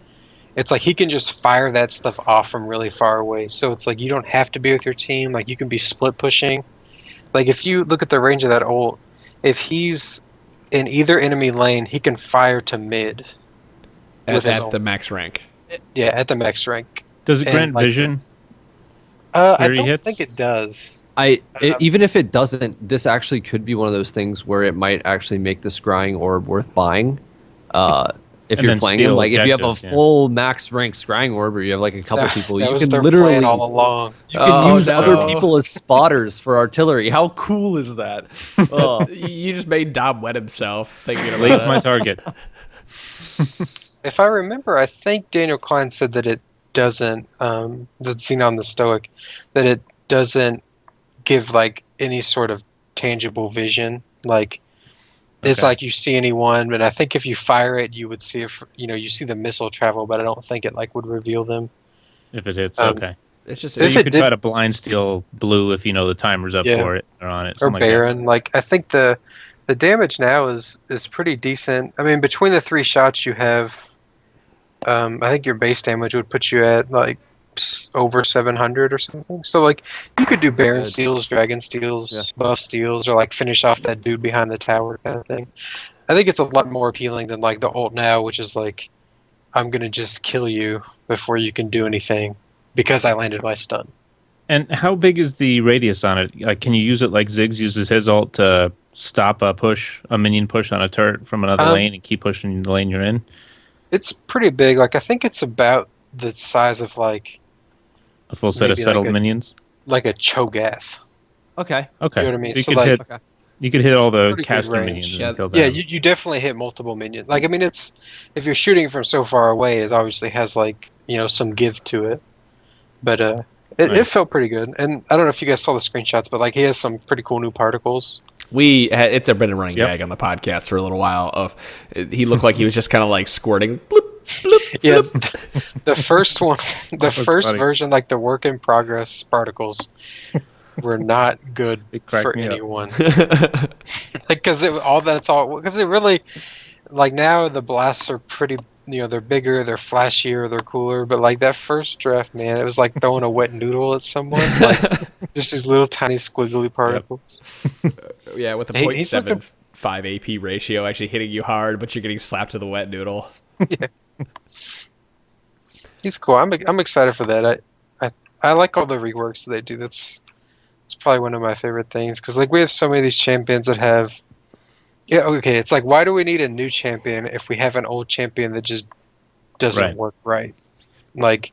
it's like he can just fire that stuff off from really far away. So it's like you don't have to be with your team. Like you can be split pushing. Like if you look at the range of that ult, if he's in either enemy lane, he can fire to mid. At ult. the max rank. Yeah, at the max rank. Does it And, grant like, vision? I Where he don't hits? think it does. Even if it doesn't, this actually could be one of those things where it might actually make the scrying orb worth buying. If And you're then playing steal him, like if you have a objectives, yeah. full max rank scrying orb, or you have like a couple people, That you was can their literally plan all along. you can use no. other people as spotters for artillery. How cool is that? Oh. You just made Dom wet himself thinking about Lee's that. my target. If I remember, I think Daniel Klein said that doesn't that's seen on the Stoic, that it doesn't give like any sort of tangible vision. Like it's Okay. like you see anyone, but I think if you fire it, you would see if you see the missile travel, but I don't think it like would reveal them. If it hits, Um, okay. It's just So if you it could did- try to blind steal blue if you know the timer's up Yeah. for it or on it. or Something like that. Baron. Like I think the damage now is pretty decent. I mean, between the 3 shots you have, I think your base damage would put you at like over 700 or something. So like you could do Baron Good. steals, Dragon steals, Yeah. buff steals, or like finish off that dude behind the tower kind of thing. I think it's a lot more appealing than like the ult now, which is like I'm gonna just kill you before you can do anything because I landed my stun. And how big is the radius on it? Like, can you use it like Ziggs uses his ult to stop a minion push on a turret from another lane and keep pushing the lane you're in? It's pretty big. Like I think it's about the size of like A full set of Maybe like settled a- minions? a Cho'Gath. Okay. Okay. You know what I mean? So you So, could like- hit Okay. you could hit all the Pretty good caster range. minions Yeah. and kill them. Yeah, you definitely hit multiple minions. Like I mean, it's if you're shooting from so far away, it obviously has like some give to it. But it Nice. felt pretty good. And I don't know if you guys saw the screenshots, but like he has some pretty cool new particles. It's been a running Yep. gag on the podcast for a little while. Of he looked like he was just kind of like squirting. Bloop, bloop, Yeah, bloop. the first one, the That was first funny. version, like the work in progress particles, were not good It cracked for me up. anyone. Because because it really, like now the blasts are pretty, they're bigger, they're flashier, they're cooler. But like that first draft, man, it was like throwing a wet noodle at someone, like just these little tiny squiggly particles. Yeah, with a He- he's looking- 0.75 AP ratio, actually hitting you hard, but you're getting slapped with a wet noodle. He's cool. I'm excited for that. I like all the reworks that they do. It's probably one of my favorite things because like we have so many of these champions that have. Yeah, okay. It's like why do we need a new champion if we have an old champion that just doesn't Right. work right? Like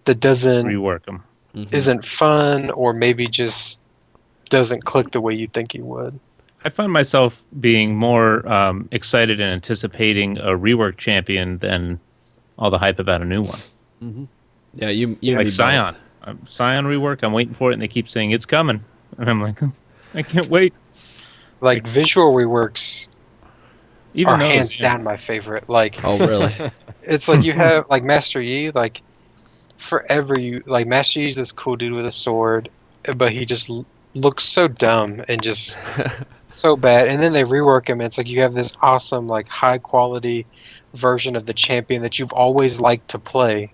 that Just doesn't rework them. isn't fun or maybe just doesn't click the way you think he would. I find myself being more excited and anticipating a rework champion than all the hype about a new one. Yeah, you Like need both. Scion. Scion rework, I'm waiting for it, and they keep saying it's coming. And I'm like, I can't wait. Like visual reworks Even are those, hands yeah. down my favorite. Like Oh, really? it's like you have like Master Yi, like forever you like Master Yi's this cool dude with a sword, but he just looks so dumb and just so bad. And then they rework him. And it's like you have this awesome, like high quality version of the champion that you've always liked to play,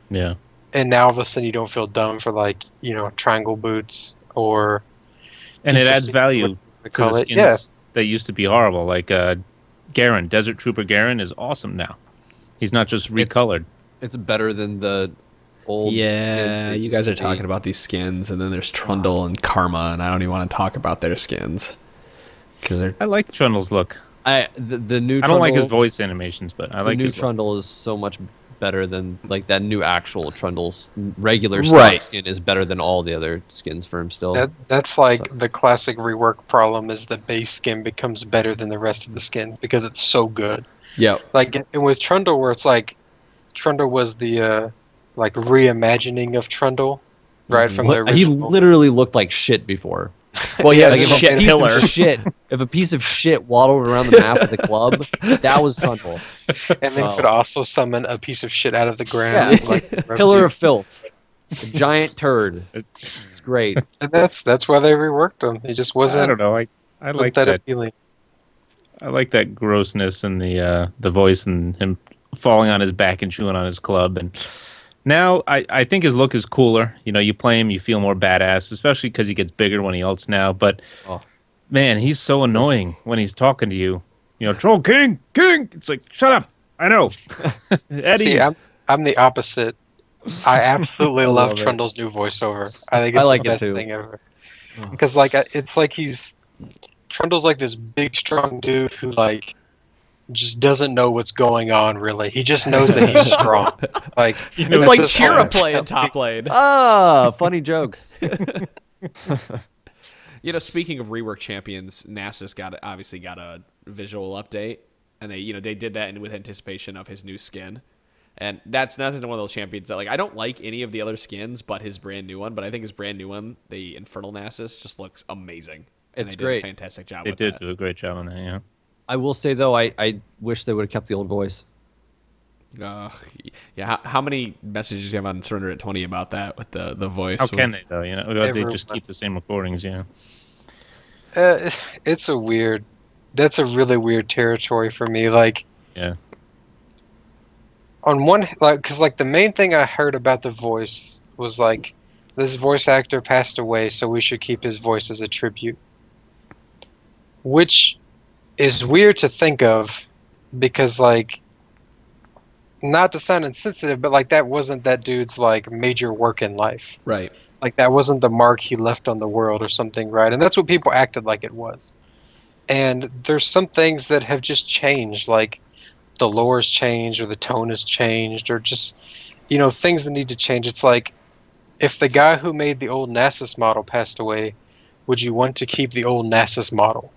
Yeah. and now all of a sudden you don't feel dumb for like triangle boots or And it Pizza adds City, value what we to call the it. skins Yeah. that used to be horrible. Like Garen, Desert Trooper Garen is awesome now. He's not just recolored. It's better than the old. Yeah, skin it you guys are used to be. talking about these skins, and then there's Trundle and Karma, and I don't even want to talk about their skins because they're I like Trundle's look. The new. I don't like his Trundle- voice animations, but I The like new his look. Trundle is so much better than like that new actual Trundle's regular stock Right. skin is better than all the other skins for him still. that's like the classic rework problem is the base skin becomes better than the rest of the skins because it's so good. yep. Like and with Trundle where it's like Trundle was the like reimagining of Trundle right from the What- he original. literally looked like shit before. Well, yeah, Like the if a shit piece pillar. of shit. If a piece of shit waddled around the map with a club, that was Trundle. and then Oh. could also summon a piece of shit out of the ground. Yeah. Like, Pillar of filth. A giant turd. It's great. and that's why they reworked him. He just I wasn't don't know. I like that that. appealing. I like that grossness and the voice and him falling on his back and chewing on his club. And now I think his look is cooler. You play him, you feel more badass, especially because he gets bigger when he ults now. But Oh. man, he's so annoying when he's talking to you. Troll King. It's like, shut up. I know. Eddie's. See, I'm the opposite. I absolutely love love it. Trundle's new voiceover. I think it's like the it best too. thing ever. Because like it's like Trundle's like this big strong dude who like just doesn't know what's going on really. He just knows that he's strong. Like It's like this Chira whole- playing top lane. Ah, funny jokes. Speaking of rework champions, NASA's obviously got a visual update, and they did that with anticipation of his new skin. And that's one of those champions that, like, I don't like any of the other skins but his brand new one, but I think his brand new one, the Infernal Nasus, just looks amazing. And It's they great. did a fantastic job They with did that. do a great job on that, yeah. I will say though, I wish they would have kept the old voice. Yeah, how many messages do you have on Surrender at 20 about that with the voice? How can they, though? You know, they Everyone. just keep the same recordings, yeah. It's a weird. That's a really weird territory for me. Like, Yeah. on one, like, because like the main thing I heard about the voice was like, this voice actor passed away, so we should keep his voice as a tribute. Which is weird to think of, because like, not to sound insensitive, but like that wasn't that dude's like major work in life. Right. Like that wasn't the mark he left on the world or something, right? And that's what people acted like it was. And there's some things that have just changed, like the lore's changed or the tone has changed or just, you know, things that need to change. It's like, if the guy who made the old Nasus model passed away, would you want to keep the old Nasus model?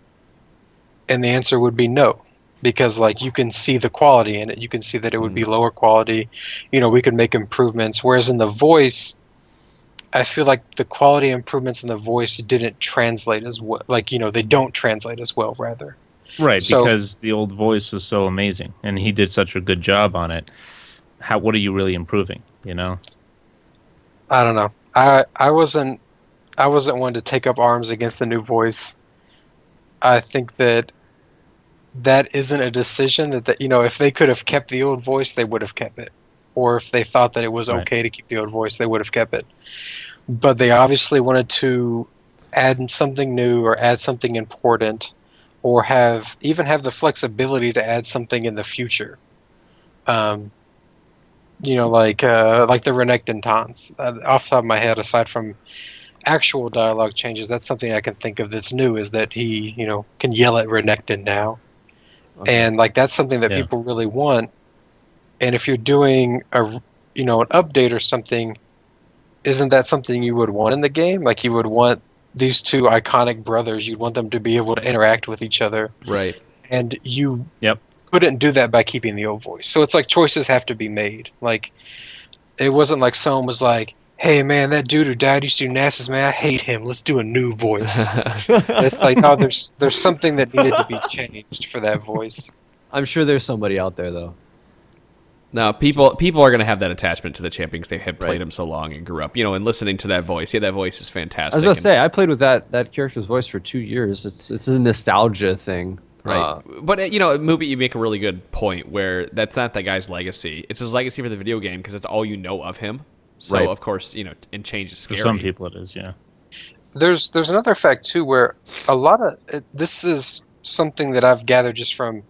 And the answer would be no. Because like you can see the quality in it. You can see that it would be lower quality. You know, we could make improvements. Whereas in the voice, I feel like the quality improvements in the voice didn't translate as well. Like, you know, they don't translate as well, rather. Right, So- because the old voice was so amazing, and he did such a good job on it. What are you really improving, you know? I don't know. I wasn't one to take up arms against the new voice. I think that isn't a decision that you know, if they could have kept the old voice, they would have kept it. Or if they thought that it was Right. okay to keep the old voice, they would have kept it. But they obviously wanted to add something new or add something important, or even have the flexibility to add something in the future. You know, like the Renekton taunts. Off the top of my head, aside from actual dialogue changes, that's something I can think of that's new, is that he, you know, can yell at Renekton now. And like that's something that Yeah. people really want. And if you're doing an update or something, isn't that something you would want in the game? Like you would want these two iconic brothers, you'd want them to be able to interact with each other. Right. And you Yep. couldn't do that by keeping the old voice. So it's like choices have to be made. Like it wasn't like someone was like, hey man, that dude who died used to do Nasus, man, I hate him. Let's do a new voice. It's like, no, there's something that needed to be changed for that voice. I'm sure there's somebody out there though. No, people are going to have that attachment to the champion because they have played Right. him so long and grew up, you know, and listening to that voice. Yeah, that voice is fantastic. I was about to and- say I played with that character's voice for 2 years. It's a nostalgia thing. Right. But, you know, Moobeat, you make a really good point where that's not that guy's legacy. It's his legacy for the video game because it's all you know of him. So, Right. of course, you know, and change is For scary. some people it is, yeah. There's another fact too, where a lot of this is something that I've gathered just from,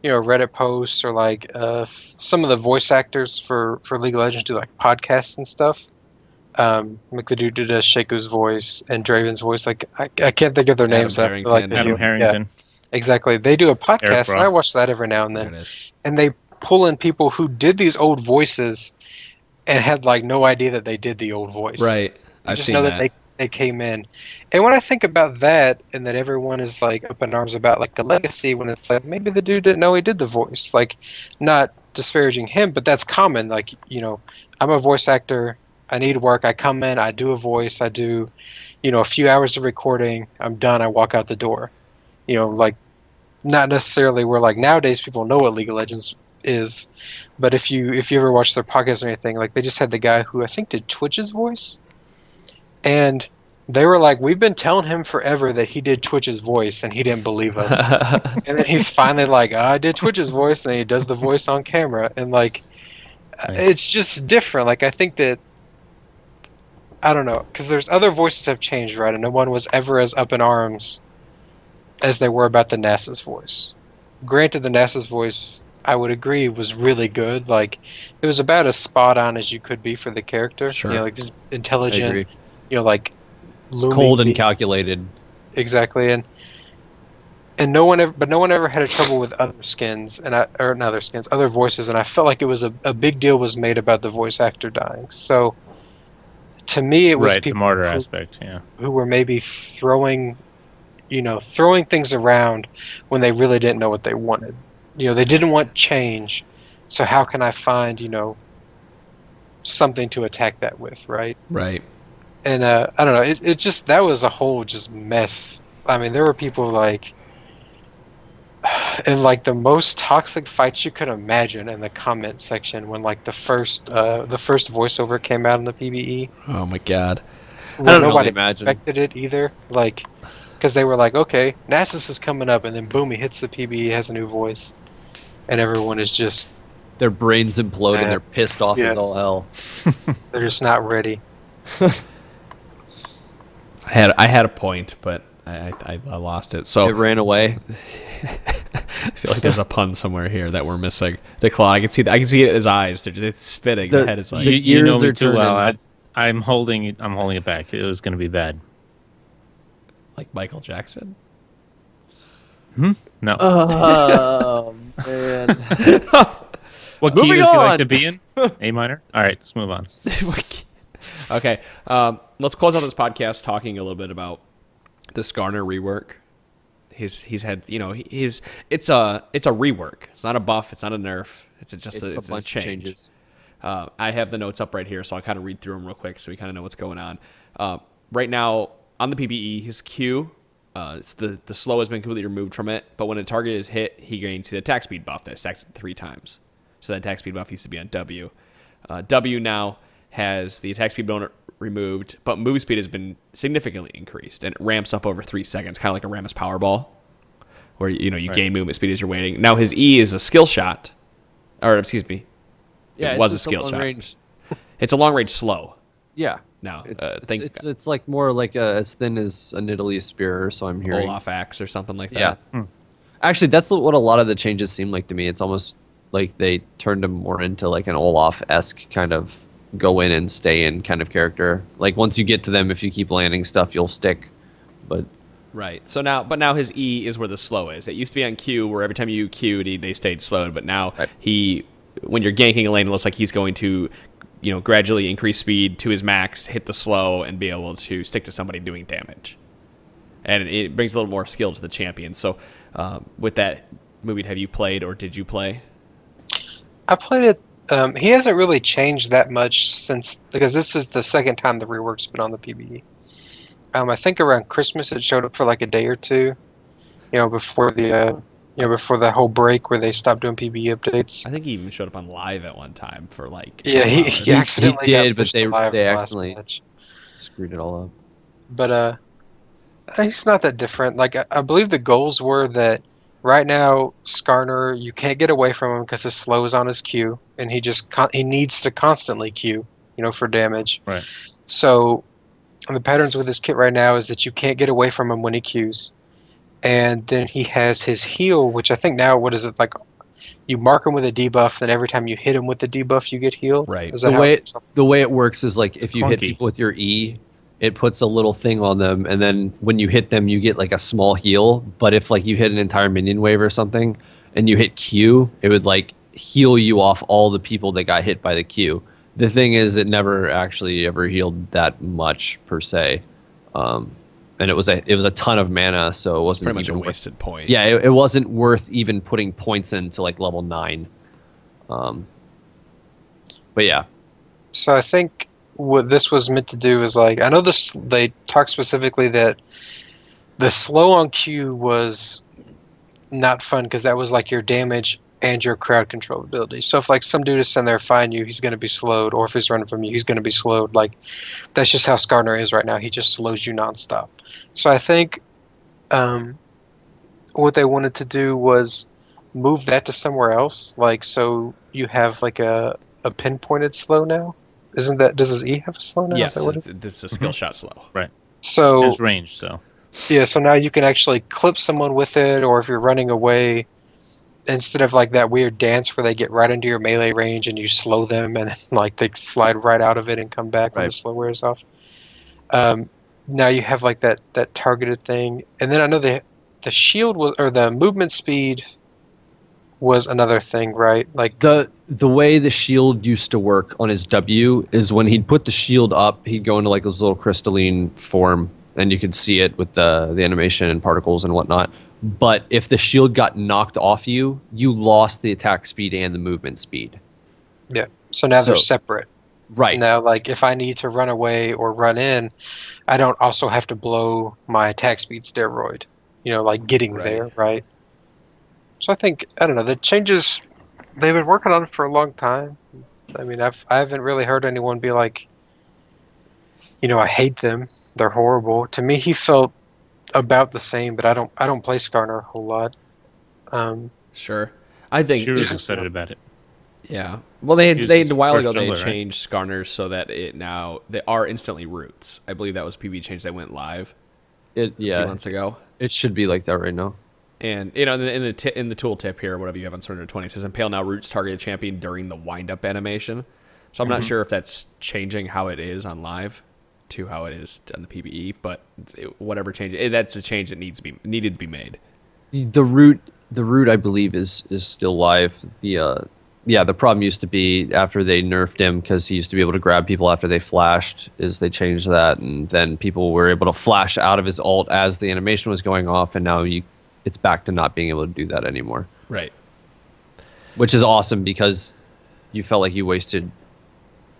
you know, Reddit posts or like some of the voice actors for League of Legends do like podcasts and stuff. Like the dude who does Shaku's voice and Draven's voice. Like I can't think of their Adam names. I feel Harrington. like they Adam do- Harrington. Yeah, exactly. They do a podcast, and Brock. I watch that every now and There then. it is. And they pull in people who did these old voices and had like no idea that they did the old voice. Right. You I've just seen know that. that they came in. And when I think about that, and that everyone is like up in arms about like the legacy, when it's like maybe the dude didn't know he did the voice, like not disparaging him, but that's common. Like, you know, I'm a voice actor, I need work, I come in, I do a voice, I do, you know, a few hours of recording, I'm done, I walk out the door. You know, like not necessarily where like nowadays people know what League of Legends is, but if you ever watch their podcast or anything, like they just had the guy who I think did Twitch's voice, and they were like, we've been telling him forever that he did Twitch's voice, and he didn't believe us. And then he's finally like, I did Twitch's voice, and then he does the voice on camera, and like Nice. it's just different. Like I think that, I don't know, because there's other voices have changed, right? And no one was ever as up in arms as they were about the Nasus voice. Granted, the Nasus voice, I would agree, was really good. Like it was about as spot on as you could be for the character. Sure. You know, like I intelligent. agree. You know, like looming, Cold and calculated. exactly. And no one ever had a trouble with other skins other voices, and I felt like it was a big deal was made about the voice actor dying. So to me, it was Right, the people martyr who, aspect, yeah. who were maybe throwing things around when they really didn't know what they wanted. You know, they didn't want change, So how can I find, something to attack that with, right? Right. And I don't know, it just, that was a whole just mess. I mean, there were people like in like the most toxic fights you could imagine in the comment section when like the first voiceover came out in the PvE. Oh my god. I don't nobody really imagine. expected it either. Like, because they were like, okay, Nasus is coming up, and then boom, he hits the PvE, has a new voice, and everyone is just Their brains implode and they're pissed off as all hell. they're just not ready. I had a point, but I lost it. So It ran away. I feel like there's a pun somewhere here that we're missing. The claw, I can see it in his eyes. It's spitting. The head is like, You know gears me are too well. turning. I'm holding it back. It was going to be bad. like Michael Jackson. No. Oh, man. What key Moving does he on. like to be in? A minor? All right, let's move on. Okay, let's close out this podcast talking a little bit about the Skarner rework. He's had, it's a rework. It's not a buff. It's not a nerf. It's a bunch of changes. I have the notes up right here, so I'll kind of read through them real quick so we kind of know what's going on. Right now, on the PvE, his Q, the slow has been completely removed from it, but when a target is hit, he gains the attack speed buff that stacks 3 times. So that attack speed buff used to be on W. W now has the attack speed bonus removed, but move speed has been significantly increased, and it ramps up over 3 seconds, kind of like a Rammus Powerball, where you gain movement speed as you're waiting. Now his E is a skill shot, or excuse me, Yeah, it was a it's skill shot. range. It's a long range slow. Yeah. Now, It's like more like as thin as a Nidalee spear, so I'm hearing. Olaf axe or something like Yeah. that. Actually, that's what a lot of the changes seem like to me. It's almost like they turned him more into like an Olaf-esque kind of go in and stay in kind of character. Like once you get to them, if you keep landing stuff, you'll stick. But Right. So now his E is where the slow is. It used to be on Q, where every time you Q'd, they stayed slowed. But now when you're ganking a lane, it looks like he's going to, gradually increase speed to his max, hit the slow, and be able to stick to somebody doing damage. And it brings a little more skill to the champion. So with that, Moobeat, have you played or did you play? I played it. He hasn't really changed that much because this is the second time the rework's been on the PvE. I think around Christmas it showed up for like a day or two, before before that whole break where they stopped doing PvE updates. I think he even showed up on live at one time for like. Yeah, he accidentally did, got but they pushed live accidentally last match. screwed it all up. But he's not that different. Like I believe the goals were that right now Skarner, you can't get away from him because his slow is on his Q, and he needs to constantly Q, for damage. Right. So the patterns with his kit right now is that you can't get away from him when he Qs, and then he has his heal, which I think now what is it like? You mark him with a debuff, then every time you hit him with the debuff, you get healed. Right. Is that The way it works is like if you hit Clunky. people with your E, it puts a little thing on them, and then when you hit them, you get like a small heal. But if like you hit an entire minion wave or something, and you hit Q, it would like heal you off all the people that got hit by the Q. The thing is, it never actually ever healed that much per se, and it was a ton of mana, so it wasn't Pretty much a even wasted point. Yeah, it wasn't worth even putting points into like level 9. But yeah. So I think what this was meant to do is like, I know they talked specifically that the slow on Q was not fun because that was like your damage and your crowd control ability. So if like some dude is sitting there fighting you, he's going to be slowed, or if he's running from you, he's going to be slowed. Like that's just how Skarner is right now. He just slows you nonstop. So I think what they wanted to do was move that to somewhere else. Like so you have like a pinpointed slow now. Does his E have a slow now? Yes, Is that what it is? it's a skill shot slow. Right. So It's range, so. yeah, so now you can actually clip someone with it, or if you're running away, instead of like that weird dance where they get right into your melee range and you slow them and like they slide right out of it and come back when the slow wears off. Now you have like that targeted thing, and then I know the shield was, or the movement speed was another thing, right? Like The way the shield used to work on his W is when he'd put the shield up, he'd go into like this little crystalline form, and you could see it with the animation and particles and whatnot. but if the shield got knocked off you, you lost the attack speed and the movement speed. Yeah. So now they're separate. Right. Now, like, if I need to run away or run in, I don't also have to blow my attack speed steroid. You know, like getting there, right? So I think, I don't know, the changes, they've been working on it for a long time. I mean, I haven't really heard anyone be like, you know, I hate them. They're horrible. To me, he felt about the same, but I don't play Skarner a whole lot. Sure. I think she was excited about it. Yeah. Well, they a while ago they jungler, changed Skarners so that they are instantly roots. I believe that was a PvE change that went live a few months ago. It should be like that right now. And you know, in the tooltip here, whatever you have on Surrender 20, it says Impale now roots targeted champion during the wind up animation. So I'm not sure if that's changing how it is on live to how it is on the PvE, but whatever change, that's a change that needed to be made. The root I believe is still live. The problem used to be after they nerfed him, because he used to be able to grab people after they flashed, is they changed that, and then people were able to flash out of his ult as the animation was going off, and now it's back to not being able to do that anymore. Right. Which is awesome, because you felt like you wasted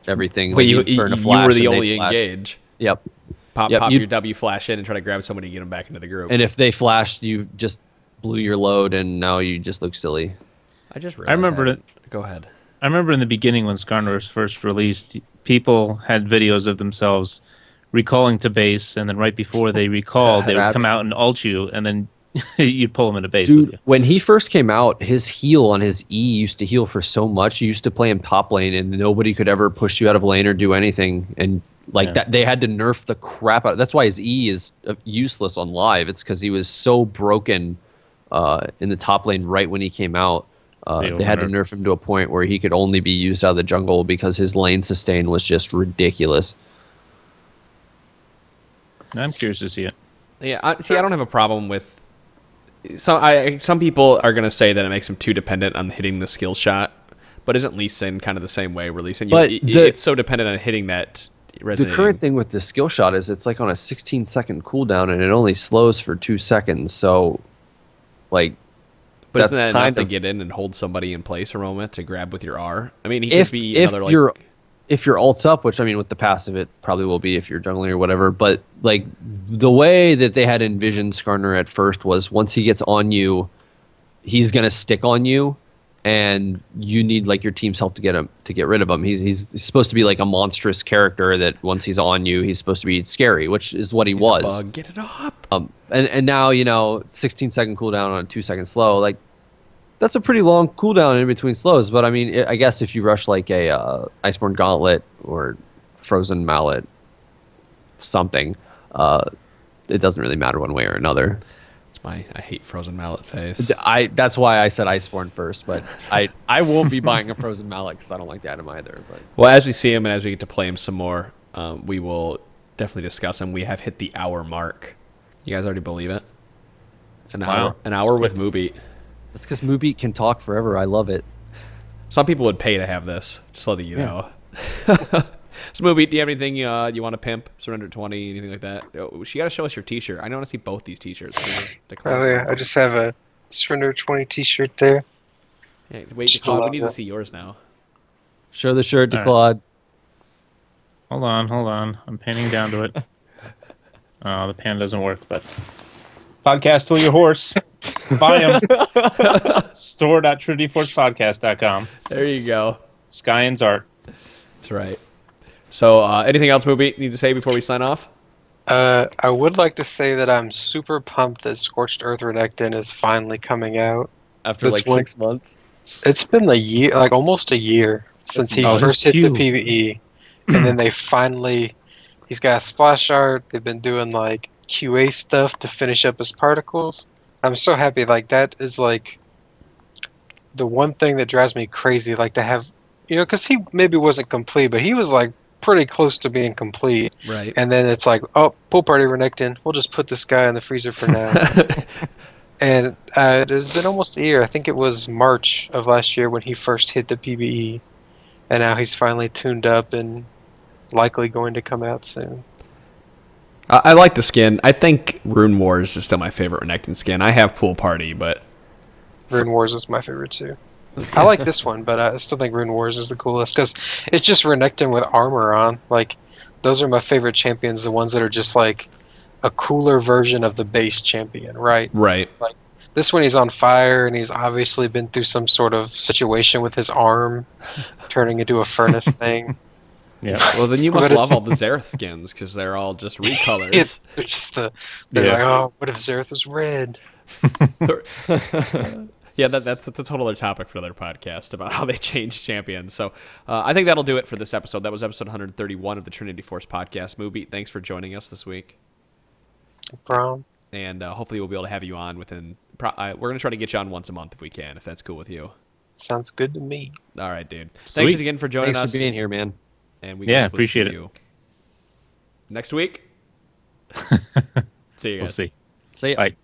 everything. Well, you were the only engage. Yep. Pop your W flash in and try to grab somebody and get them back into the group. And if they flashed, you just blew your load, and now you just look silly. I just realized remember it. Go ahead. I remember in the beginning when Skarner was first released, people had videos of themselves recalling to base, and then right before they recalled, they would come out and ult you, and then you'd pull them into base. Dude, when he first came out, his heal on his E used to heal for so much. You used to play him top lane, and nobody could ever push you out of lane or do anything. And that, they had to nerf the crap out. That's why his E is useless on live. It's because he was so broken in the top lane right when he came out. They had to nerf him to a point where he could only be used out of the jungle because his lane sustain was just ridiculous. I'm curious to see it. Yeah, I don't have a problem with. Some people are going to say that it makes him too dependent on hitting the skill shot, but isn't Lee Sin kind of the same way? Where Lee Sin, it's so dependent on hitting that. The current thing with the skill shot is it's like on a 16-second cooldown, and it only slows for 2 seconds. So, like. But isn't that enough to get in and hold somebody in place for a moment to grab with your R? I mean, he could be another like. If your ult's up, which I mean, with the passive, it probably will be if you're jungling or whatever. But like the way that they had envisioned Skarner at first was once he gets on you, he's gonna stick on you, and you need like your team's help to get rid of him. He's supposed to be like a monstrous character that once he's on you, he's supposed to be scary, which is what he was. A bug. Get it up. And now 16-second cooldown on a 2-second slow, like. That's a pretty long cooldown in between slows, but I mean, I guess if you rush like a Iceborne Gauntlet or Frozen Mallet, something, it doesn't really matter one way or another. I hate Frozen Mallet face. That's why I said Iceborne first, but I won't be buying a Frozen Mallet because I don't like the item either. But well, as we see him and as we get to play him some more, we will definitely discuss him. We have hit the hour mark. You guys already believe it? An hour with Moobeat. It's because Moobeat can talk forever. I love it. Some people would pay to have this, just letting you know. So, Moobeat, do you have anything you want to pimp? Surrender 20, anything like that? You got to show us your T-shirt. I want to see both these T-shirts. Oh, yeah. I just have a Surrender 20 T-shirt there. Yeah, wait, DeClaude, we need to see yours now. Show the shirt, DeClaude. Hold on. I'm panning down to it. Oh, the pan doesn't work, but... Podcast till your horse. Buy them. Store.trinityforcepodcast.com. There you go. Skyans art. That's right. So, anything else, Moobeat, need to say before we sign off? I would like to say that I'm super pumped that Scorched Earth Renekton is finally coming out. After like 6 months? It's been a year, like almost a year since he first hit the PvE. And then he's got a splash art. They've been doing like QA stuff to finish up his particles. I'm so happy. Like that is like the one thing that drives me crazy. Like to have, because he maybe wasn't complete, but he was like pretty close to being complete. Right. And then it's like, oh, pool party Renekton. We'll just put this guy in the freezer for now. And it has been almost a year. I think it was March of last year when he first hit the PvE, and now he's finally tuned up and likely going to come out soon. I like the skin. I think Rune Wars is still my favorite Renekton skin. I have Pool Party, but Rune Wars is my favorite too. I like this one, but I still think Rune Wars is the coolest because it's just Renekton with armor on. Like, those are my favorite champions, the ones that are just like a cooler version of the base champion, right? Right. Like, this one he's on fire and he's obviously been through some sort of situation with his arm turning into a furnace thing. Yeah. Well, then you must But love it's- all the Zerath skins because they're all just recolors. They're just they're like, oh, what if Zerath was red? Yeah, that's a total other topic for another podcast about how they change champions. So I think that'll do it for this episode. That was episode 131 of the Trinity Force podcast. Moobeat, thanks for joining us this week. No problem. And hopefully we'll be able to have you on within... we're going to try to get you on once a month if we can, if that's cool with you. Sounds good to me. All right, dude. Sweet. Thanks again for joining Thanks us. for being here, man. And we Yeah, guess we'll appreciate see it. you next week. See you guys. We'll see. See ya. Bye.